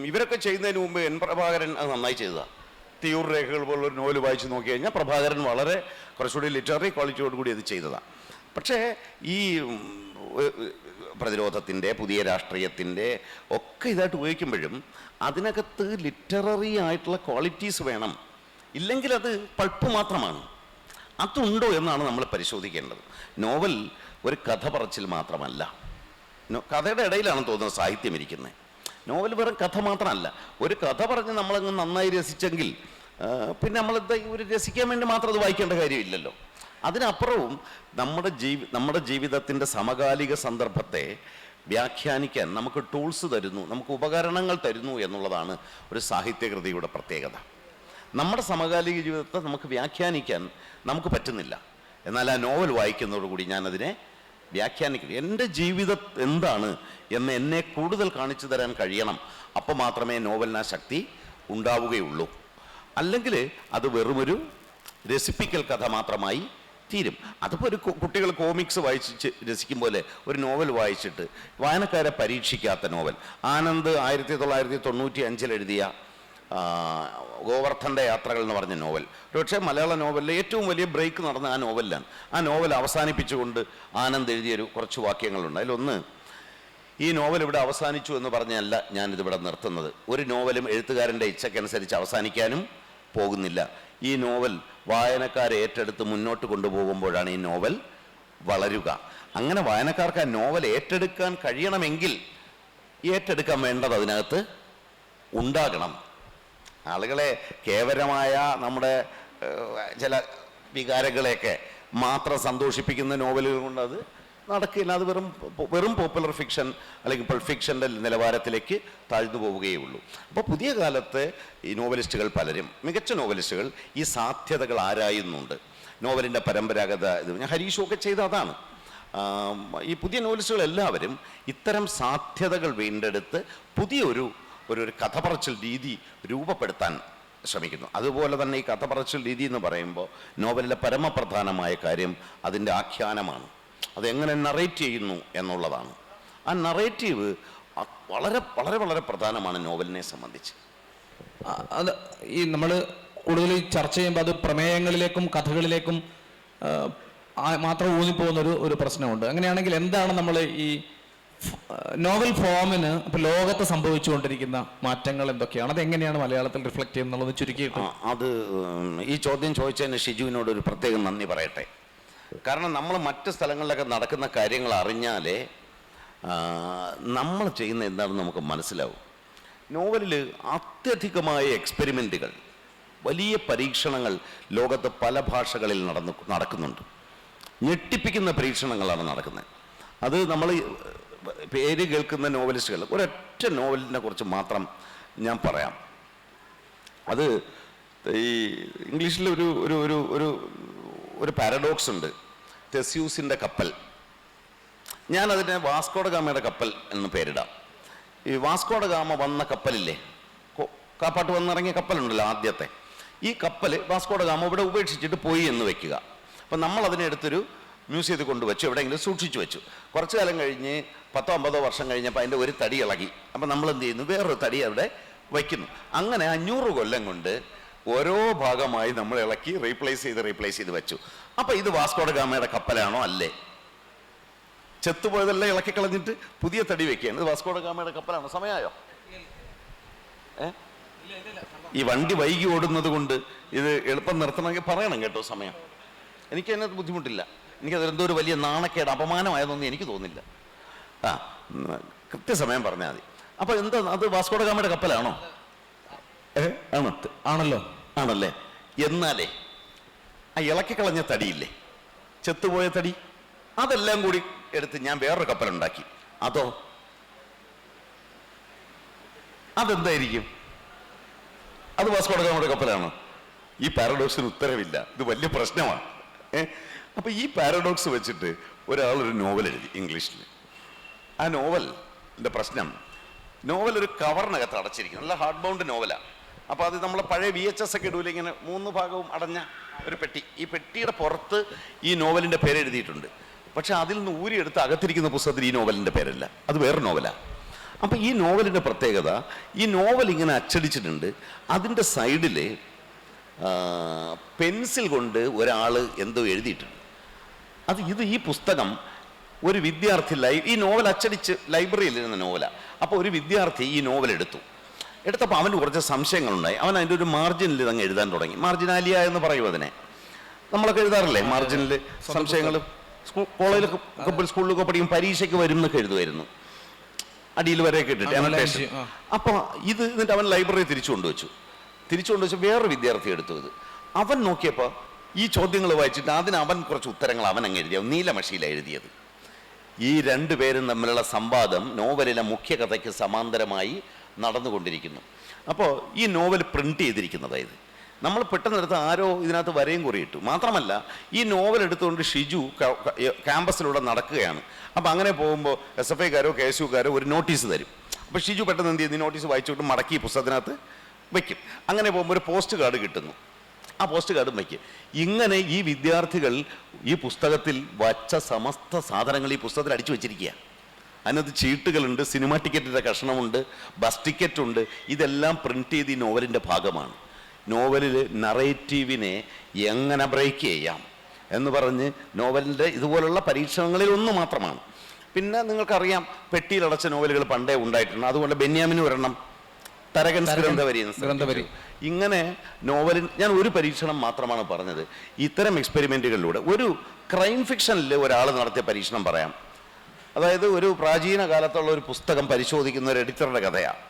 ഇവരൊക്കെ ചെയ്യുന്നതിന് മുമ്പ് എൻ പ്രഭാകരൻ അത് നന്നായി ചെയ്തതാണ്. തിയൂർ രേഖകൾ പോലുള്ളൊരു നോവൽ വായിച്ച് നോക്കി കഴിഞ്ഞാൽ പ്രഭാകരൻ വളരെ കുറച്ചുകൂടി ലിറ്റററി ക്വാളിറ്റിയോടുകൂടി അത് ചെയ്തതാണ്. പക്ഷേ ഈ പ്രതിരോധത്തിൻ്റെ പുതിയ രാഷ്ട്രീയത്തിൻ്റെ ഒക്കെ ഇതായിട്ട് ഉപയോഗിക്കുമ്പോഴും അതിനകത്ത് ലിറ്റററി ആയിട്ടുള്ള ക്വാളിറ്റീസ് വേണം, ഇല്ലെങ്കിൽ അത് പൾപ്പ് മാത്രമാണ്. അതുണ്ടോ എന്നാണ് നമ്മൾ പരിശോധിക്കേണ്ടത്. നോവൽ ഒരു കഥ പറച്ചിൽ മാത്രമല്ല, കഥയുടെ ഇടയിലാണ് തോന്നുന്നത് സാഹിത്യം ഇരിക്കുന്നത്. നോവൽ വെറും കഥ മാത്രമല്ല. ഒരു കഥ പറഞ്ഞ് നമ്മളങ്ങ് നന്നായി രസിച്ചെങ്കിൽ പിന്നെ നമ്മളെന്താ ഒരു രസിക്കാൻ വേണ്ടി മാത്രം അത് വായിക്കേണ്ട കാര്യമില്ലല്ലോ. അതിനപ്പുറവും നമ്മുടെ ജീവിതത്തിൻ്റെ സമകാലിക സന്ദർഭത്തെ വ്യാഖ്യാനിക്കാൻ നമുക്ക് ടൂൾസ് തരുന്നു, നമുക്ക് ഉപകരണങ്ങൾ തരുന്നു എന്നുള്ളതാണ് ഒരു സാഹിത്യകൃതിയുടെ പ്രത്യേകത. നമ്മുടെ സമകാലിക ജീവിതത്തെ നമുക്ക് വ്യാഖ്യാനിക്കാൻ നമുക്ക് പറ്റുന്നില്ല. എന്നാൽ ആ നോവൽ വായിക്കുന്നതോടുകൂടി ഞാനതിനെ വ്യാഖ്യാനിക്കുന്നു. എൻ്റെ ജീവിതം എന്താണ് എന്ന് എന്നെ കൂടുതൽ കാണിച്ചു തരാൻ കഴിയണം. അപ്പം മാത്രമേ നോവലിന് ആ ശക്തി ഉണ്ടാവുകയുള്ളൂ. അല്ലെങ്കിൽ അത് വെറുമൊരു രസിപ്പിക്കൽ കഥ മാത്രമായി തീരും. അതിപ്പോൾ ഒരു കുട്ടികൾ കോമിക്സ് വായിച്ച് രസിക്കും പോലെ ഒരു നോവൽ വായിച്ചിട്ട് വായനക്കാരെ പരീക്ഷിക്കാത്ത നോവൽ ആനന്ദ് 1995 എഴുതിയ ഗോവർദ്ധൻ്റെ യാത്രകൾ എന്ന് പറഞ്ഞ നോവൽ, പക്ഷേ മലയാള നോവലിലെ ഏറ്റവും വലിയ ബ്രേക്ക് നടന്ന ആ നോവലിലാണ്. ആ നോവൽ അവസാനിപ്പിച്ചുകൊണ്ട് ആനന്ദ് എഴുതിയൊരു കുറച്ച് വാക്യങ്ങളുണ്ട്. അതിലൊന്ന്, ഈ നോവൽ ഇവിടെ അവസാനിച്ചു എന്ന് പറഞ്ഞല്ല ഞാനിതിവിടെ നിർത്തുന്നത്. ഒരു നോവലും എഴുത്തുകാരൻ്റെ ഇച്ഛയ്ക്കനുസരിച്ച് അവസാനിക്കാനും പോകുന്നില്ല. ഈ നോവൽ വായനക്കാരെ ഏറ്റെടുത്ത് മുന്നോട്ട് കൊണ്ടുപോകുമ്പോഴാണ് ഈ നോവൽ വളരുക. അങ്ങനെ വായനക്കാർക്ക് ആ നോവൽ ഏറ്റെടുക്കാൻ കഴിയണമെങ്കിൽ ഏറ്റെടുക്കാൻ വേണ്ടത് അതിനകത്ത് ഉണ്ടാകണം. ആളുകളെ കേവലമായ നമ്മുടെ ചില വികാരങ്ങളെയൊക്കെ മാത്രം സന്തോഷിപ്പിക്കുന്ന നോവലുകൾ കൊണ്ട് അത് നടക്കില്ല. അത് വെറും പോപ്പുലർ ഫിക്ഷൻ അല്ലെങ്കിൽ പൾപ്പ് ഫിക്ഷൻ്റെ നിലവാരത്തിലേക്ക് താഴ്ന്നു പോവുകയേ ഉള്ളൂ. അപ്പോൾ പുതിയ കാലത്തെ ഈ നോവലിസ്റ്റുകൾ പലരും, മികച്ച നോവലിസ്റ്റുകൾ, ഈ സാധ്യതകൾ ആരായുന്നുണ്ട്. നോവലിൻ്റെ പരമ്പരാഗത ഞാൻ ഹരീഷൊക്കെ ചെയ്ത അതാണ്. ഈ പുതിയ നോവലിസ്റ്റുകൾ എല്ലാവരും ഇത്തരം സാധ്യതകൾ വീണ്ടെടുത്ത് പുതിയൊരു കഥ പറച്ചിൽ രീതി രൂപപ്പെടുത്താൻ ശ്രമിക്കുന്നു. അതുപോലെ തന്നെ ഈ കഥ പറച്ചിൽ രീതി എന്ന് പറയുമ്പോൾ നോവലിലെ പരമപ്രധാനമായ കാര്യം അതിൻ്റെ ആഖ്യാനമാണ്. അതെങ്ങനെ നറേറ്റ് ചെയ്യുന്നു എന്നുള്ളതാണ്. ആ നറേറ്റീവ് വളരെ വളരെ വളരെ പ്രധാനമാണ് നോവലിനെ സംബന്ധിച്ച്. അത് ഈ നമ്മൾ കൂടുതൽ ചർച്ച ചെയ്യുമ്പോൾ അത് പ്രമേയങ്ങളിലേക്കും കഥകളിലേക്കും മാത്രം ഊന്നിപ്പോകുന്ന ഒരു പ്രശ്നമുണ്ട്. അങ്ങനെയാണെങ്കിൽ എന്താണ് നമ്മൾ ഈ നോവൽ ഫോമിന് ഇപ്പൊ ലോകത്ത് സംഭവിച്ചുകൊണ്ടിരിക്കുന്ന മാറ്റങ്ങൾ എന്തൊക്കെയാണ്, അതെങ്ങനെയാണ് മലയാളത്തിൽ റിഫ്ലക്ട് ചെയ്യുന്നത് ചുരുക്കിയിട്ട്? അത് ഈ ചോദ്യം ചോദിച്ചതിന് ഷിജുവിനോട് ഒരു പ്രത്യേകം നന്ദി പറയട്ടെ. കാരണം നമ്മൾ മറ്റ് സ്ഥലങ്ങളിലൊക്കെ നടക്കുന്ന കാര്യങ്ങൾ അറിഞ്ഞാലേ നമ്മൾ ചെയ്യുന്ന എന്താണെന്ന് നമുക്ക് മനസ്സിലാവും. നോവലിൽ അത്യധികമായ എക്സ്പെരിമെൻറ്റുകൾ, വലിയ പരീക്ഷണങ്ങൾ ലോകത്ത് പല ഭാഷകളിൽ നടക്കുന്നുണ്ട്. ഞെട്ടിപ്പിക്കുന്ന പരീക്ഷണങ്ങളാണ് നടക്കുന്നത്. അത് നമ്മൾ പേര് കേൾക്കുന്ന നോവലിസ്റ്റുകൾ, ഒരൊറ്റ നോവലിനെ കുറിച്ച് മാത്രം ഞാൻ പറയാം. അത് ഈ ഇംഗ്ലീഷിൽ ഒരു ഒരു ഒരു ഒരു ഒരു പാരഡോക്സ് ഉണ്ട്, തെസ്യൂസിൻ്റെ കപ്പൽ. ഞാനതിനെ വാസ്കോഡ ഗാമയുടെ കപ്പൽ എന്ന് പേരിടാം. ഈ വാസ്കോഡ ഗാമ വന്ന കപ്പലില്ലേ, കാപ്പാട്ട് വന്നിറങ്ങിയ കപ്പലുണ്ടല്ലോ ആദ്യത്തെ, ഈ കപ്പൽ വാസ്കോഡ ഗാമ ഇവിടെ ഉപേക്ഷിച്ചിട്ട് പോയി എന്ന് വെക്കുക. അപ്പം നമ്മൾ അതിനെ എടുത്തൊരു മ്യൂസിയത്തിൽ കൊണ്ടുവച്ചു, എവിടെയെങ്കിലും സൂക്ഷിച്ചു വെച്ചു. കുറച്ചു കാലം കഴിഞ്ഞ് 10-50 വർഷം കഴിഞ്ഞപ്പോൾ അതിൻ്റെ ഒരു തടി ഇളകി. അപ്പം നമ്മൾ എന്ത് ചെയ്യുന്നു, വേറൊരു തടി അവിടെ വയ്ക്കുന്നു. അങ്ങനെ 500 കൊല്ലം കൊണ്ട് ഓരോ ഭാഗമായി നമ്മൾ ഇളക്കി റീപ്ലേസ് ചെയ്ത് വെച്ചു. അപ്പം ഇത് വാസ്കോഡ ഗാമയുടെ കപ്പലാണോ? അല്ലേ. ചെത്തുപോയതെല്ലാം ഇളക്കി കളഞ്ഞിട്ട് പുതിയ തടി വെക്കുകയാണ്. ഇത് വാസ്കോഡ ഗാമയുടെ കപ്പലാണോ? സമയമായോ? ഈ വണ്ടി വൈകി ഓടുന്നത് കൊണ്ട് ഇത് എളുപ്പം നിർത്തണമെങ്കിൽ പറയണം കേട്ടോ സമയം. എനിക്ക് അതിനകത്ത് ബുദ്ധിമുട്ടില്ല. എനിക്കതെന്തോ ഒരു വലിയ നാണക്കേട്, അപമാനമായതൊന്നും എനിക്ക് തോന്നില്ല. കൃത്യസമയം പറഞ്ഞാൽ മതി. അപ്പൊ എന്താ അത് വാസ്കോഡ ഗാമയുടെ കപ്പലാണോ? ആണല്ലോ. ആണല്ലേ. എന്നാലേ ആ ഇളക്കി കളഞ്ഞ തടിയില്ലേ, ചെത്തുപോയ തടി, അതെല്ലാം കൂടി എടുത്ത് ഞാൻ വേറൊരു കപ്പലുണ്ടാക്കി. അതോ? അതെന്തായിരിക്കും? അത് വാസ്കോഡ ഗാമയുടെ കപ്പലാണോ? ഈ പാരഡോക്സിന് ഉത്തരവില്ല. ഇത് വലിയ പ്രശ്നമാണ്. അപ്പൊ ഈ പാരഡോക്സ് വെച്ചിട്ട് ഒരാളൊരു നോവൽ എഴുതി ഇംഗ്ലീഷിൽ. ആ നോവലിന്റെ പ്രശ്നം, നോവൽ ഒരു കവറിനകത്ത് അടച്ചിരിക്കും, നല്ല ഹാർഡ് ബൗണ്ട് നോവലാണ്. അപ്പോൾ അത് നമ്മളെ പഴയ VHS ഒക്കെ ഇടൂല, ഇങ്ങനെ 3 ഭാഗവും അടഞ്ഞ ഒരു പെട്ടി. ഈ പെട്ടിയുടെ പുറത്ത് ഈ നോവലിൻ്റെ പേര് എഴുതിയിട്ടുണ്ട്. പക്ഷെ അതിൽ നിന്ന് ഊരിയെടുത്ത് അകത്തിരിക്കുന്ന പുസ്തകത്തിൽ ഈ നോവലിൻ്റെ പേരല്ല, അത് വേറെ നോവലാണ്. അപ്പം ഈ നോവലിൻ്റെ പ്രത്യേകത, ഈ നോവൽ ഇങ്ങനെ അച്ചടിച്ചിട്ടുണ്ട്, അതിൻ്റെ സൈഡിൽ പെൻസിൽ കൊണ്ട് ഒരാൾ എന്തോ എഴുതിയിട്ടുണ്ട്. ഈ പുസ്തകം ഒരു വിദ്യാർത്ഥി ഈ നോവൽ അച്ചടിച്ച് ലൈബ്രറിയിൽ ഇരുന്ന നോവലാണ്. അപ്പോൾ ഒരു വിദ്യാർത്ഥി ഈ നോവൽ എടുത്തപ്പോൾ അവന് കുറച്ച് സംശയങ്ങളുണ്ടായി. അവൻ അതിൻ്റെ ഒരു മാർജിനിൽ ഇതങ്ങ് എഴുതാൻ തുടങ്ങി. മാർജിനാലിയ എന്ന് പറയും അതിനെ. നമ്മളൊക്കെ എഴുതാറില്ലേ മാർജിനിൽ സംശയങ്ങൾ? കോളേജിലൊക്കെ സ്കൂളിലൊക്കെ പഠിക്കും, പരീക്ഷയ്ക്ക് വരും എന്നൊക്കെ എഴുതുമായിരുന്നു, അടിയിൽ വരെയൊക്കെ ഇട്ടിട്ട് അനോട്ടേഷൻ. അപ്പോൾ എന്നിട്ട് അവൻ ലൈബ്രറി തിരിച്ചു കൊണ്ടുവച്ചു വേറൊരു വിദ്യാർത്ഥി എടുത്തു. അവൻ നോക്കിയപ്പോൾ ഈ ചോദ്യങ്ങൾ വായിച്ചിട്ട് അതിന് അവൻ കുറച്ച് ഉത്തരങ്ങൾ അവൻ അങ്ങ് എഴുതിയ നീലമഷിയിലാണ് എഴുതിയത്. ഈ 2 പേരും തമ്മിലുള്ള സംവാദം നോവലിലെ മുഖ്യ കഥയ്ക്ക് സമാന്തരമായി നടന്നുകൊണ്ടിരിക്കുന്നു. അപ്പോൾ ഈ നോവൽ പ്രിന്റ് ചെയ്തിരിക്കുന്നതായത് നമ്മൾ പെട്ടെന്നെടുത്ത് ആരോ ഇതിനകത്ത് വരയും കുറിയിട്ടു. മാത്രമല്ല ഈ നോവൽ എടുത്തുകൊണ്ട് ഷിജു ക്യാമ്പസിലൂടെ നടക്കുകയാണ്. അപ്പോൾ അങ്ങനെ പോകുമ്പോൾ SFIക്കാരോ KSUക്കാരോ ഒരു നോട്ടീസ് തരും. അപ്പോൾ ഷിജു പെട്ടെന്ന് എന്ത് ചെയ്യും, നോട്ടീസ് വായിച്ചുകൊണ്ട് മടക്കി പുസ്തകത്തിനകത്ത് വയ്ക്കും. അങ്ങനെ പോകുമ്പോൾ ഒരു പോസ്റ്റ് കാർഡ് കിട്ടുന്നു, ആ പോസ്റ്റ് കാർഡും വയ്ക്കും. ഇങ്ങനെ ഈ വിദ്യാർത്ഥികൾ ഈ പുസ്തകത്തിൽ വച്ച സമസ്ത സാധനങ്ങൾ ഈ പുസ്തകത്തിൽ അടിച്ചു വെച്ചിരിക്കുക. അതിനകത്ത് ചീട്ടുകളുണ്ട്, സിനിമ ടിക്കറ്റിൻ്റെ കഷ്ണമുണ്ട്, ബസ് ടിക്കറ്റ് ഉണ്ട്. ഇതെല്ലാം പ്രിന്റ് ചെയ്ത് ഈ നോവലിൻ്റെ ഭാഗമാണ്. നോവലിൽ നറേറ്റീവിനെ എങ്ങനെ ബ്രേക്ക് ചെയ്യാം എന്ന് പറഞ്ഞ് നോവലിൻ്റെ ഇതുപോലുള്ള പരീക്ഷണങ്ങളിൽ ഒന്ന് മാത്രമാണ്. പിന്നെ നിങ്ങൾക്കറിയാം, പെട്ടിയിലടച്ച നോവലുകൾ പണ്ടേ ഉണ്ടായിട്ടുണ്ട്. അതുപോലെ ബെന്യാമിന് ഒരെണ്ണം, തരകൻസ് ഗ്രന്ഥവരി. ഇങ്ങനെ നോവലിൽ ഞാൻ ഒരു പരീക്ഷണം മാത്രമാണ് പറഞ്ഞത്. ഇത്തരം എക്സ്പെരിമെൻറ്റുകളിലൂടെ ഒരു ക്രൈം ഫിക്ഷനിൽ ഒരാൾ നടത്തിയ പരീക്ഷണം പറയാം. അതായത് ഒരു പ്രാചീന കാലത്തുള്ള ഒരു പുസ്തകം പരിശോധിക്കുന്ന ഒരു എഡിറ്ററുടെ കഥയാണ്.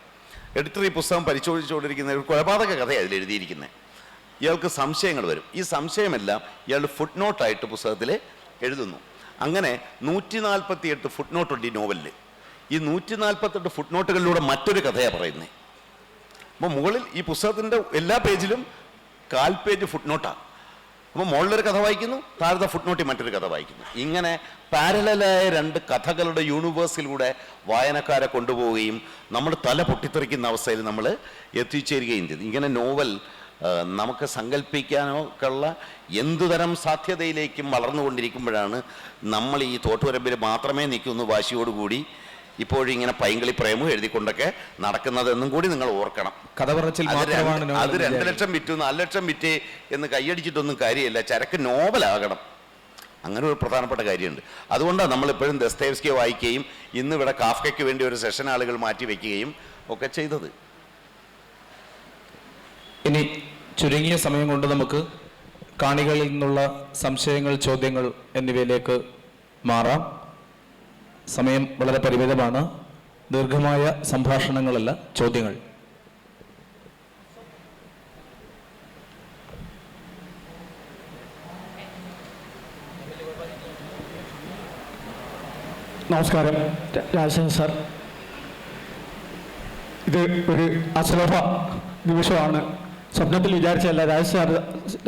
എഡിറ്റർ ഈ പുസ്തകം പരിശോധിച്ചുകൊണ്ടിരിക്കുന്ന ഒരു കൊലപാതക കഥയാണ് അതിൽ എഴുതിയിരിക്കുന്നത്. ഇയാൾക്ക് സംശയങ്ങൾ വരും. ഈ സംശയമെല്ലാം ഇയാൾ ഫുട് നോട്ടായിട്ട് പുസ്തകത്തിൽ എഴുതുന്നു. അങ്ങനെ 148 ഫുട് നോട്ടുണ്ട് ഈ നോവലിൽ. ഈ 148 ഫുട് നോട്ടുകളിലൂടെ മറ്റൊരു കഥയാണ് പറയുന്നത്. അപ്പോൾ മുകളിൽ ഈ പുസ്തകത്തിൻ്റെ എല്ലാ പേജിലും 1/4 പേജ് ഫുട് നോട്ടാണ്. അപ്പോൾ മുകളിലൊരു കഥ വായിക്കുന്നു, താഴത്തെ ഫുട് നോട്ടിൽ മറ്റൊരു കഥ വായിക്കുന്നു. ഇങ്ങനെ പാരലലായ 2 കഥകളുടെ യൂണിവേഴ്സിലൂടെ വായനക്കാരെ കൊണ്ടുപോവുകയും നമ്മൾ തല പൊട്ടിത്തെറിക്കുന്ന അവസ്ഥയിൽ നമ്മൾ എത്തിച്ചേരുകയും ചെയ്തു. ഇങ്ങനെ നോവൽ നമുക്ക് സങ്കല്പിക്കാനൊക്കെ ഉള്ള എന്തുതരം സാധ്യതയിലേക്കും വളർന്നുകൊണ്ടിരിക്കുമ്പോഴാണ് നമ്മൾ ഈ തോട്ടുവരമ്പിൽ മാത്രമേ നിൽക്കുന്നു വാശിയോടുകൂടി ഇപ്പോഴിങ്ങനെ പൈങ്കളി പ്രേമം എഴുതിക്കൊണ്ടൊക്കെ നടക്കുന്നതെന്നും കൂടി നിങ്ങൾ ഓർക്കണം. കഥ പറച്ചിൽ അത് 2 ലക്ഷം വിറ്റു 4 ലക്ഷം വിറ്റ് എന്ന് കൈയടിച്ചിട്ടൊന്നും കാര്യമില്ല. ചരക്ക് നോവലാകണം. അങ്ങനെ ഒരു പ്രധാനപ്പെട്ട കാര്യമുണ്ട്. അതുകൊണ്ടാണ് നമ്മളിപ്പോഴും ദസ്തയേവ്സ്കിയെ വായിക്കുകയും ഇന്നിവിടെ കാഫ്കയ്ക്ക് വേണ്ടി ഒരു സെഷൻ ആളുകൾ മാറ്റി വയ്ക്കുകയും ഒക്കെ ചെയ്തത്. ഇനി ചുരുങ്ങിയ സമയം കൊണ്ട് നമുക്ക് കാണികളിൽ നിന്നുള്ള സംശയങ്ങൾ, ചോദ്യങ്ങൾ എന്നിവയിലേക്ക് മാറാം. സമയം വളരെ പരിമിതമാണ്. ദീർഘമായ സംഭാഷണങ്ങളല്ല, ചോദ്യങ്ങൾ. നമസ്കാരം രാജശേഖരൻ സാർ. ഇത് ഒരു അസുലഭ നിമിഷമാണ്. സ്വപ്നത്തിൽ വിചാരിച്ചല്ല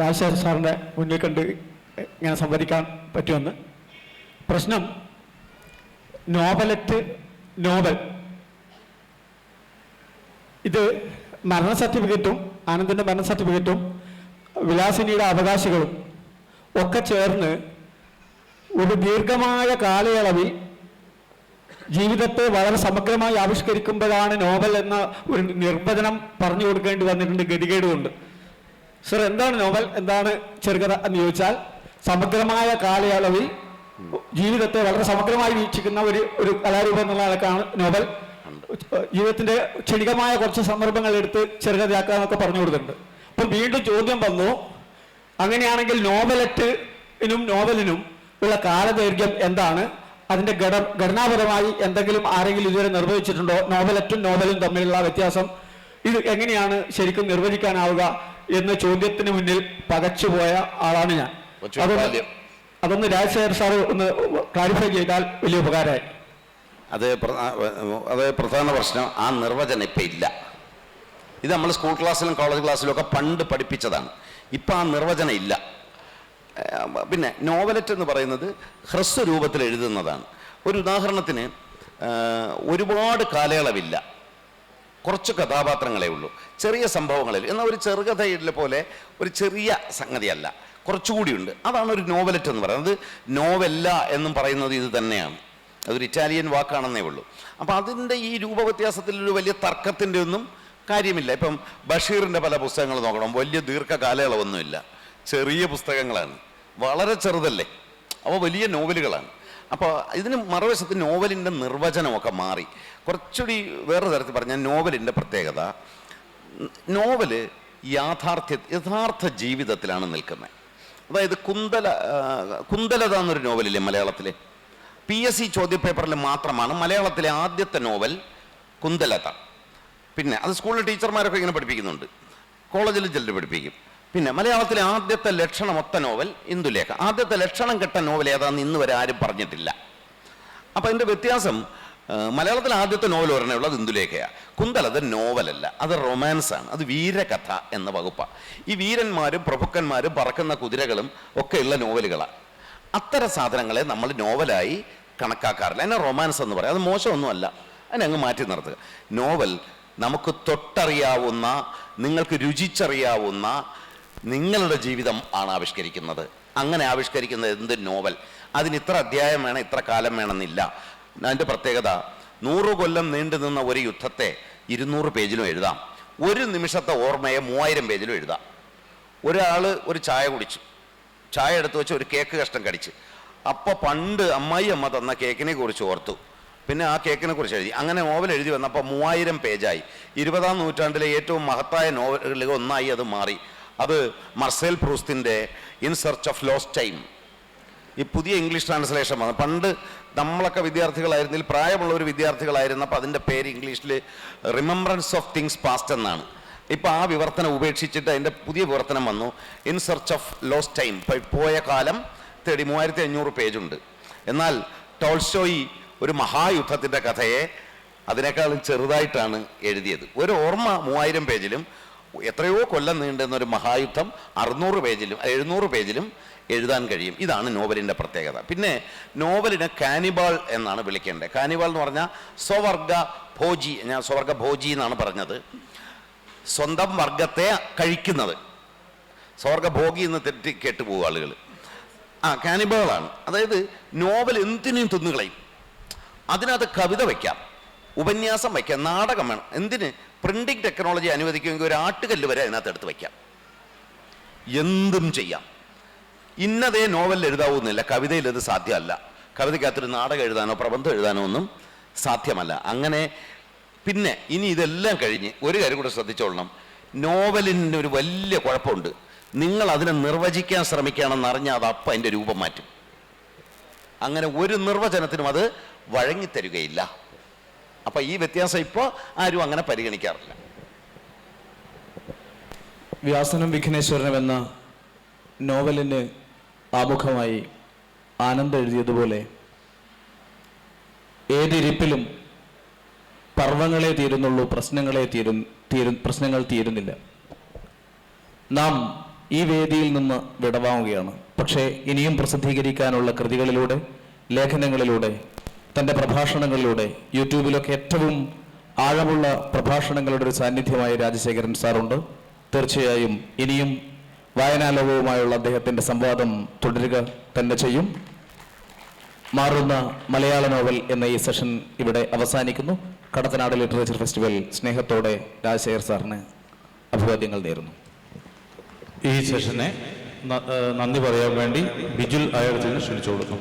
രാജശേഖർ സാറിൻ്റെ മുന്നിൽ കണ്ട് ഇങ്ങനെ സംവദിക്കാൻ പറ്റുമെന്ന്. പ്രശ്നം നോവൽ ഇത് മരണ സർട്ടിഫിക്കറ്റും ആനന്ദിൻ്റെ മരണ സർട്ടിഫിക്കറ്റും വിലാസിനിയുടെ അവകാശികളും ഒക്കെ ചേർന്ന് ഒരു ദീർഘമായ കാലയളവിൽ ജീവിതത്തെ വളരെ സമഗ്രമായി ആവിഷ്കരിക്കുമ്പോഴാണ് നോവൽ എന്ന ഒരു നിർവചനം പറഞ്ഞു കൊടുക്കേണ്ടി വന്നിട്ടുണ്ട് ഗതികേടുകൊണ്ട്. സർ, എന്താണ് നോവൽ, എന്താണ് ചെറുകഥ എന്ന് ചോദിച്ചാൽ സമഗ്രമായ കാലയളവിൽ ജീവിതത്തെ വളരെ സമഗ്രമായി വീക്ഷിക്കുന്ന ഒരു കലാരൂപം എന്നുള്ള നിലക്കാണ് നോവൽ. ജീവിതത്തിന്റെ ക്ഷണികമായ കുറച്ച് സന്ദർഭങ്ങൾ എടുത്ത് ചെറുകഥയാക്കാന്നൊക്കെ പറഞ്ഞു കൊടുത്തിട്ടുണ്ട്. അപ്പം വീണ്ടും ചോദ്യം വന്നു, അങ്ങനെയാണെങ്കിൽ നോവലിനും ഉള്ള കാലദൈർഘ്യം എന്താണ്? അതിന്റെ ഘടനാപരമായി എന്തെങ്കിലും ആരെങ്കിലും ഇതുവരെ നിർവഹിച്ചിട്ടുണ്ടോ? നോവലും തമ്മിലുള്ള വ്യത്യാസം ഇത് എങ്ങനെയാണ് ശരിക്കും നിർവചിക്കാനാവുക എന്ന ചോദ്യത്തിന് മുന്നിൽ പകച്ചുപോയ ആളാണ് ഞാൻ. അതൊന്ന് രാജശേഖർ സാർ ഒന്ന് ക്ലാരിഫൈ ചെയ്താൽ വലിയ ഉപകാരമായി. അത് പ്രധാന പ്രശ്നം, ആ നിർവചനം ഇപ്പം ഇല്ല. ഇത് നമ്മൾ സ്കൂൾ ക്ലാസ്സിലും കോളേജ് ക്ലാസ്സിലും ഒക്കെ പണ്ട് പഠിപ്പിച്ചതാണ്. ഇപ്പം ആ നിർവചനം ഇല്ല. പിന്നെ നോവലറ്റ് എന്ന് പറയുന്നത് ഹ്രസ്വ രൂപത്തിൽ എഴുതുന്നതാണ്. ഒരു ഉദാഹരണത്തിന്, ഒരുപാട് കാലയളവില്ല, കുറച്ച് കഥാപാത്രങ്ങളേ ഉള്ളൂ, ചെറിയ സംഭവങ്ങളിൽ, എന്നാൽ ഒരു ചെറുകഥയിലെ പോലെ ഒരു ചെറിയ സംഗതിയല്ല, കുറച്ചുകൂടിയുണ്ട്. അതാണ് ഒരു നോവലറ്റ് എന്ന് പറയുന്നത്. നോവല്ല എന്നും പറയുന്നത് ഇത് തന്നെയാണ്. അതൊരു ഇറ്റാലിയൻ വാക്കാണെന്നേ ഉള്ളൂ. അപ്പം അതിൻ്റെ ഈ രൂപവ്യത്യാസത്തിലൊരു വലിയ തർക്കത്തിൻ്റെ ഒന്നും കാര്യമില്ല. ഇപ്പം ബഷീറിൻ്റെ പല പുസ്തകങ്ങൾ നോക്കണം, വലിയ ദീർഘകാലയളവൊന്നുമില്ല, ചെറിയ പുസ്തകങ്ങളാണ്, വളരെ ചെറുതല്ലേ, അവ വലിയ നോവലുകളാണ്. അപ്പോൾ ഇതിന് മറുവശത്ത് നോവലിൻ്റെ നിർവചനമൊക്കെ മാറി. കുറച്ചുകൂടി വേറെ തരത്തിൽ പറഞ്ഞാൽ നോവലിൻ്റെ പ്രത്യേകത, നോവല് യഥാർത്ഥ ജീവിതത്തിലാണ് നിൽക്കുന്നത്. അതായത് കുന്തലത എന്നൊരു നോവലില്ലേ മലയാളത്തിലെ, PSC ചോദ്യപേപ്പറിൽ മാത്രമാണ് മലയാളത്തിലെ ആദ്യത്തെ നോവൽ കുന്തലത. പിന്നെ അത് സ്കൂളിലെ ടീച്ചർമാരൊക്കെ ഇങ്ങനെ പഠിപ്പിക്കുന്നുണ്ട്, കോളേജിൽ ചിലർ പഠിപ്പിക്കും. പിന്നെ മലയാളത്തിലെ ആദ്യത്തെ ലക്ഷണമൊത്ത നോവൽ ഇന്ദുലേഖ. ആദ്യത്തെ ലക്ഷണം കെട്ട നോവൽ ഏതാണെന്ന് ഇന്ന് വരെ ആരും പറഞ്ഞിട്ടില്ല. അപ്പം അതിൻ്റെ വ്യത്യാസം, മലയാളത്തിലെ ആദ്യത്തെ നോവൽ ഒരെണ്ണേ ഉള്ളത് ഇന്ദുലേഖയാണ്. കുന്തലത നോവലല്ല, അത് റൊമാൻസാണ്, അത് വീരകഥ എന്ന വകുപ്പാണ്. ഈ വീരന്മാരും പ്രഭുക്കന്മാരും പറക്കുന്ന കുതിരകളും ഒക്കെയുള്ള നോവലുകളാണ്. അത്തരം സാധനങ്ങളെ നമ്മൾ നോവലായി കണക്കാക്കാറില്ല. അതിനെ റൊമാൻസ് എന്ന് പറയാം. അത് മോശമൊന്നുമല്ല, അതിനെ അങ്ങ് മാറ്റി നിർത്തുക. നോവൽ നമുക്ക് തൊട്ടറിയാവുന്ന, നിങ്ങൾക്ക് രുചിച്ചറിയാവുന്ന നിങ്ങളുടെ ജീവിതം ആണ് ആവിഷ്കരിക്കുന്നത്. അങ്ങനെ ആവിഷ്കരിക്കുന്നത് എന്ത് നോവൽ. അതിന് ഇത്ര അധ്യായം വേണം, ഇത്ര കാലം വേണമെന്നില്ല. അതിൻ്റെ പ്രത്യേകത, 100 കൊല്ലം നീണ്ടു നിന്ന ഒരു യുദ്ധത്തെ 200 പേജിലും എഴുതാം. ഒരു നിമിഷത്തെ ഓർമ്മയെ 3000 പേജിലും എഴുതാം. ഒരാൾ ഒരു ചായ കുടിച്ചു, ചായ എടുത്ത് വെച്ച് ഒരു കേക്ക് കഷ്ണം കടിച്ച്, അപ്പോൾ പണ്ട് അമ്മ തന്ന കേക്കിനെ കുറിച്ച് ഓർത്തു, പിന്നെ ആ കേക്കിനെ കുറിച്ച് എഴുതി. അങ്ങനെ നോവൽ എഴുതി വന്നപ്പോൾ 3000 പേജായി. 20-ാം നൂറ്റാണ്ടിലെ ഏറ്റവും മഹത്തായ നോവലുകളിൽ ഒന്നായി അത് മാറി. അത് മർസേൽ പ്രൂസ്റ്റിൻ്റെ in search of lost time. ഈ പുതിയ ഇംഗ്ലീഷ് ട്രാൻസ്ലേഷൻ വന്നു. പണ്ട് നമ്മളൊക്കെ വിദ്യാർത്ഥികളായിരുന്നില്ല, പ്രായമുള്ളവർ വിദ്യാർത്ഥികളായിരുന്നപ്പോൾ അതിൻ്റെ പേര് ഇംഗ്ലീഷിൽ റിമംബറൻസ് ഓഫ് തിങ്സ് പാസ്റ്റ് എന്നാണ്. ഇപ്പോൾ ആ വിവർത്തനം ഉപേക്ഷിച്ചിട്ട് അതിൻ്റെ പുതിയ വിവർത്തനം വന്നു, in search of lost time, പോയ കാലം തേടി. 3500 പേജുണ്ട്. എന്നാൽ ടോൾസ്റ്റോയി ഒരു മഹായുദ്ധത്തിൻ്റെ കഥയെ അതിനേക്കാളും ചെറുതായിട്ടാണ് എഴുതിയത്. ഒരു ഓർമ്മ 3000 പേജിലും എത്രയോ കൊല്ലം നീണ്ടുന്നൊരു മഹായുദ്ധം 600 പേജിലും 700 പേജിലും എഴുതാൻ കഴിയും. ഇതാണ് നോവലിൻ്റെ പ്രത്യേകത. പിന്നെ നോവലിനെ കാനിബാൾ എന്നാണ് വിളിക്കേണ്ടത്. കാനിബാൾ എന്ന് പറഞ്ഞാൽ സ്വവർഗ ഭോജി. ഞാൻ സ്വവർഗ ഭോജി എന്നാണ് പറഞ്ഞത്, സ്വന്തം വർഗത്തെ കഴിക്കുന്നത്. സ്വവർഗ ഭോഗി എന്ന് തെറ്റി കേട്ടുപോകും ആളുകൾ. കാനിബാളാണ്. അതായത് നോവൽ എന്തിനേയും തിന്നുകളയും. അതിനകത്ത് കവിത വയ്ക്കാം, ഉപന്യാസം വയ്ക്കാം, നാടകം വേണം. എന്തിന്? പ്രിന്റിംഗ് ടെക്നോളജി അനുവദിക്കുമെങ്കിൽ ഒരു ആട്ടുകല്ല് വരെ അതിനകത്ത് എടുത്ത് വയ്ക്കാം, എന്തും ചെയ്യാം. ഇന്നതേ നോവലിൽ എഴുതാവുന്നില്ല, കവിതയിൽ ഇത് സാധ്യമല്ല. കവിതയ്ക്കകത്തൊരു നാടകം എഴുതാനോ പ്രബന്ധം എഴുതാനോ ഒന്നും സാധ്യമല്ല. അങ്ങനെ പിന്നെ ഇനി ഇതെല്ലാം കഴിഞ്ഞ് ഒരു കാര്യം കൂടെ ശ്രദ്ധിച്ചോളണം. നോവലിന് ഒരു വലിയ കുഴപ്പമുണ്ട്. നിങ്ങൾ അതിനെ നിർവചിക്കാൻ ശ്രമിക്കുകയാണെന്ന് അറിഞ്ഞാൽ അത് അപ്പം അതിൻ്റെ രൂപം മാറ്റും. അങ്ങനെ ഒരു നിർവചനത്തിനും അത് വഴങ്ങിത്തരുകയില്ല. അപ്പം ഈ വ്യത്യാസം ഇപ്പോൾ ആരും അങ്ങനെ പരിഗണിക്കാറില്ല. വ്യാസനും വിഘ്നേശ്വരനും എന്ന നോവലിന് ആമുഖമായി ആനന്ദ് എഴുതിയതുപോലെ ഏതിരിപ്പിലും പർവ്വങ്ങളെ തീരുന്നുള്ളൂ, പ്രശ്നങ്ങൾ തീരുന്നില്ല. നാം ഈ വേദിയിൽ നിന്ന് വിടവാങ്ങുകയാണ്. പക്ഷേ ഇനിയും പ്രസിദ്ധീകരിക്കാനുള്ള കൃതികളിലൂടെ, ലേഖനങ്ങളിലൂടെ, തൻ്റെ പ്രഭാഷണങ്ങളിലൂടെ, യൂട്യൂബിലൊക്കെ ഏറ്റവും ആഴമുള്ള പ്രഭാഷണങ്ങളുടെ ഒരു സാന്നിധ്യമായ രാജശേഖരൻ സാറുണ്ട്. തീർച്ചയായും ഇനിയും വായനാലോകവുമായുള്ള അദ്ദേഹത്തിൻ്റെ സംവാദം തുടരുക തന്നെ ചെയ്യും. മാറുന്ന മലയാള നോവൽ എന്ന ഈ സെഷൻ ഇവിടെ അവസാനിക്കുന്നു. കടത്തനാട് ലിറ്ററേച്ചർ ഫെസ്റ്റിവൽ സ്നേഹത്തോടെ രാജശേഖർ സാറിന് അഭിവാദ്യങ്ങൾ നേരുന്നു. ഈ സെഷനെ നന്ദി പറയാൻ വേണ്ടി ബിജുൽ അയർത്തിന് ക്ഷണിച്ചു കൊടുക്കും.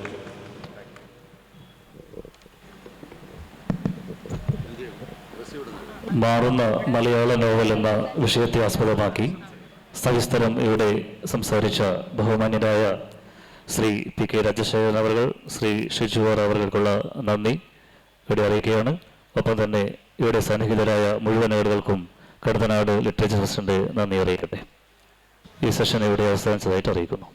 മാറുന്ന മലയാള നോവൽ എന്ന വിഷയത്തെ ആസ്പദമാക്കി സവിസ്തരം ഇവിടെ സംസാരിച്ച ബഹുമാന്യരായ ശ്രീ പി കെ രാജശേഖരൻ അവർ, ശ്രീ ഷിജുവാർ അവർക്കുള്ള നന്ദി ഇവിടെ അറിയിക്കുകയാണ്. ഒപ്പം തന്നെ ഇവിടെ സന്നിഹിതരായ മുഴുവൻ ആളുകൾക്കും കടത്തനാട് ലിറ്ററേച്ചർ ഫെസ്റ്റിൻ്റെ നന്ദി അറിയിക്കട്ടെ. ഈ സെഷൻ ഇവിടെ അവസാനിച്ചതായിട്ട് അറിയിക്കുന്നു.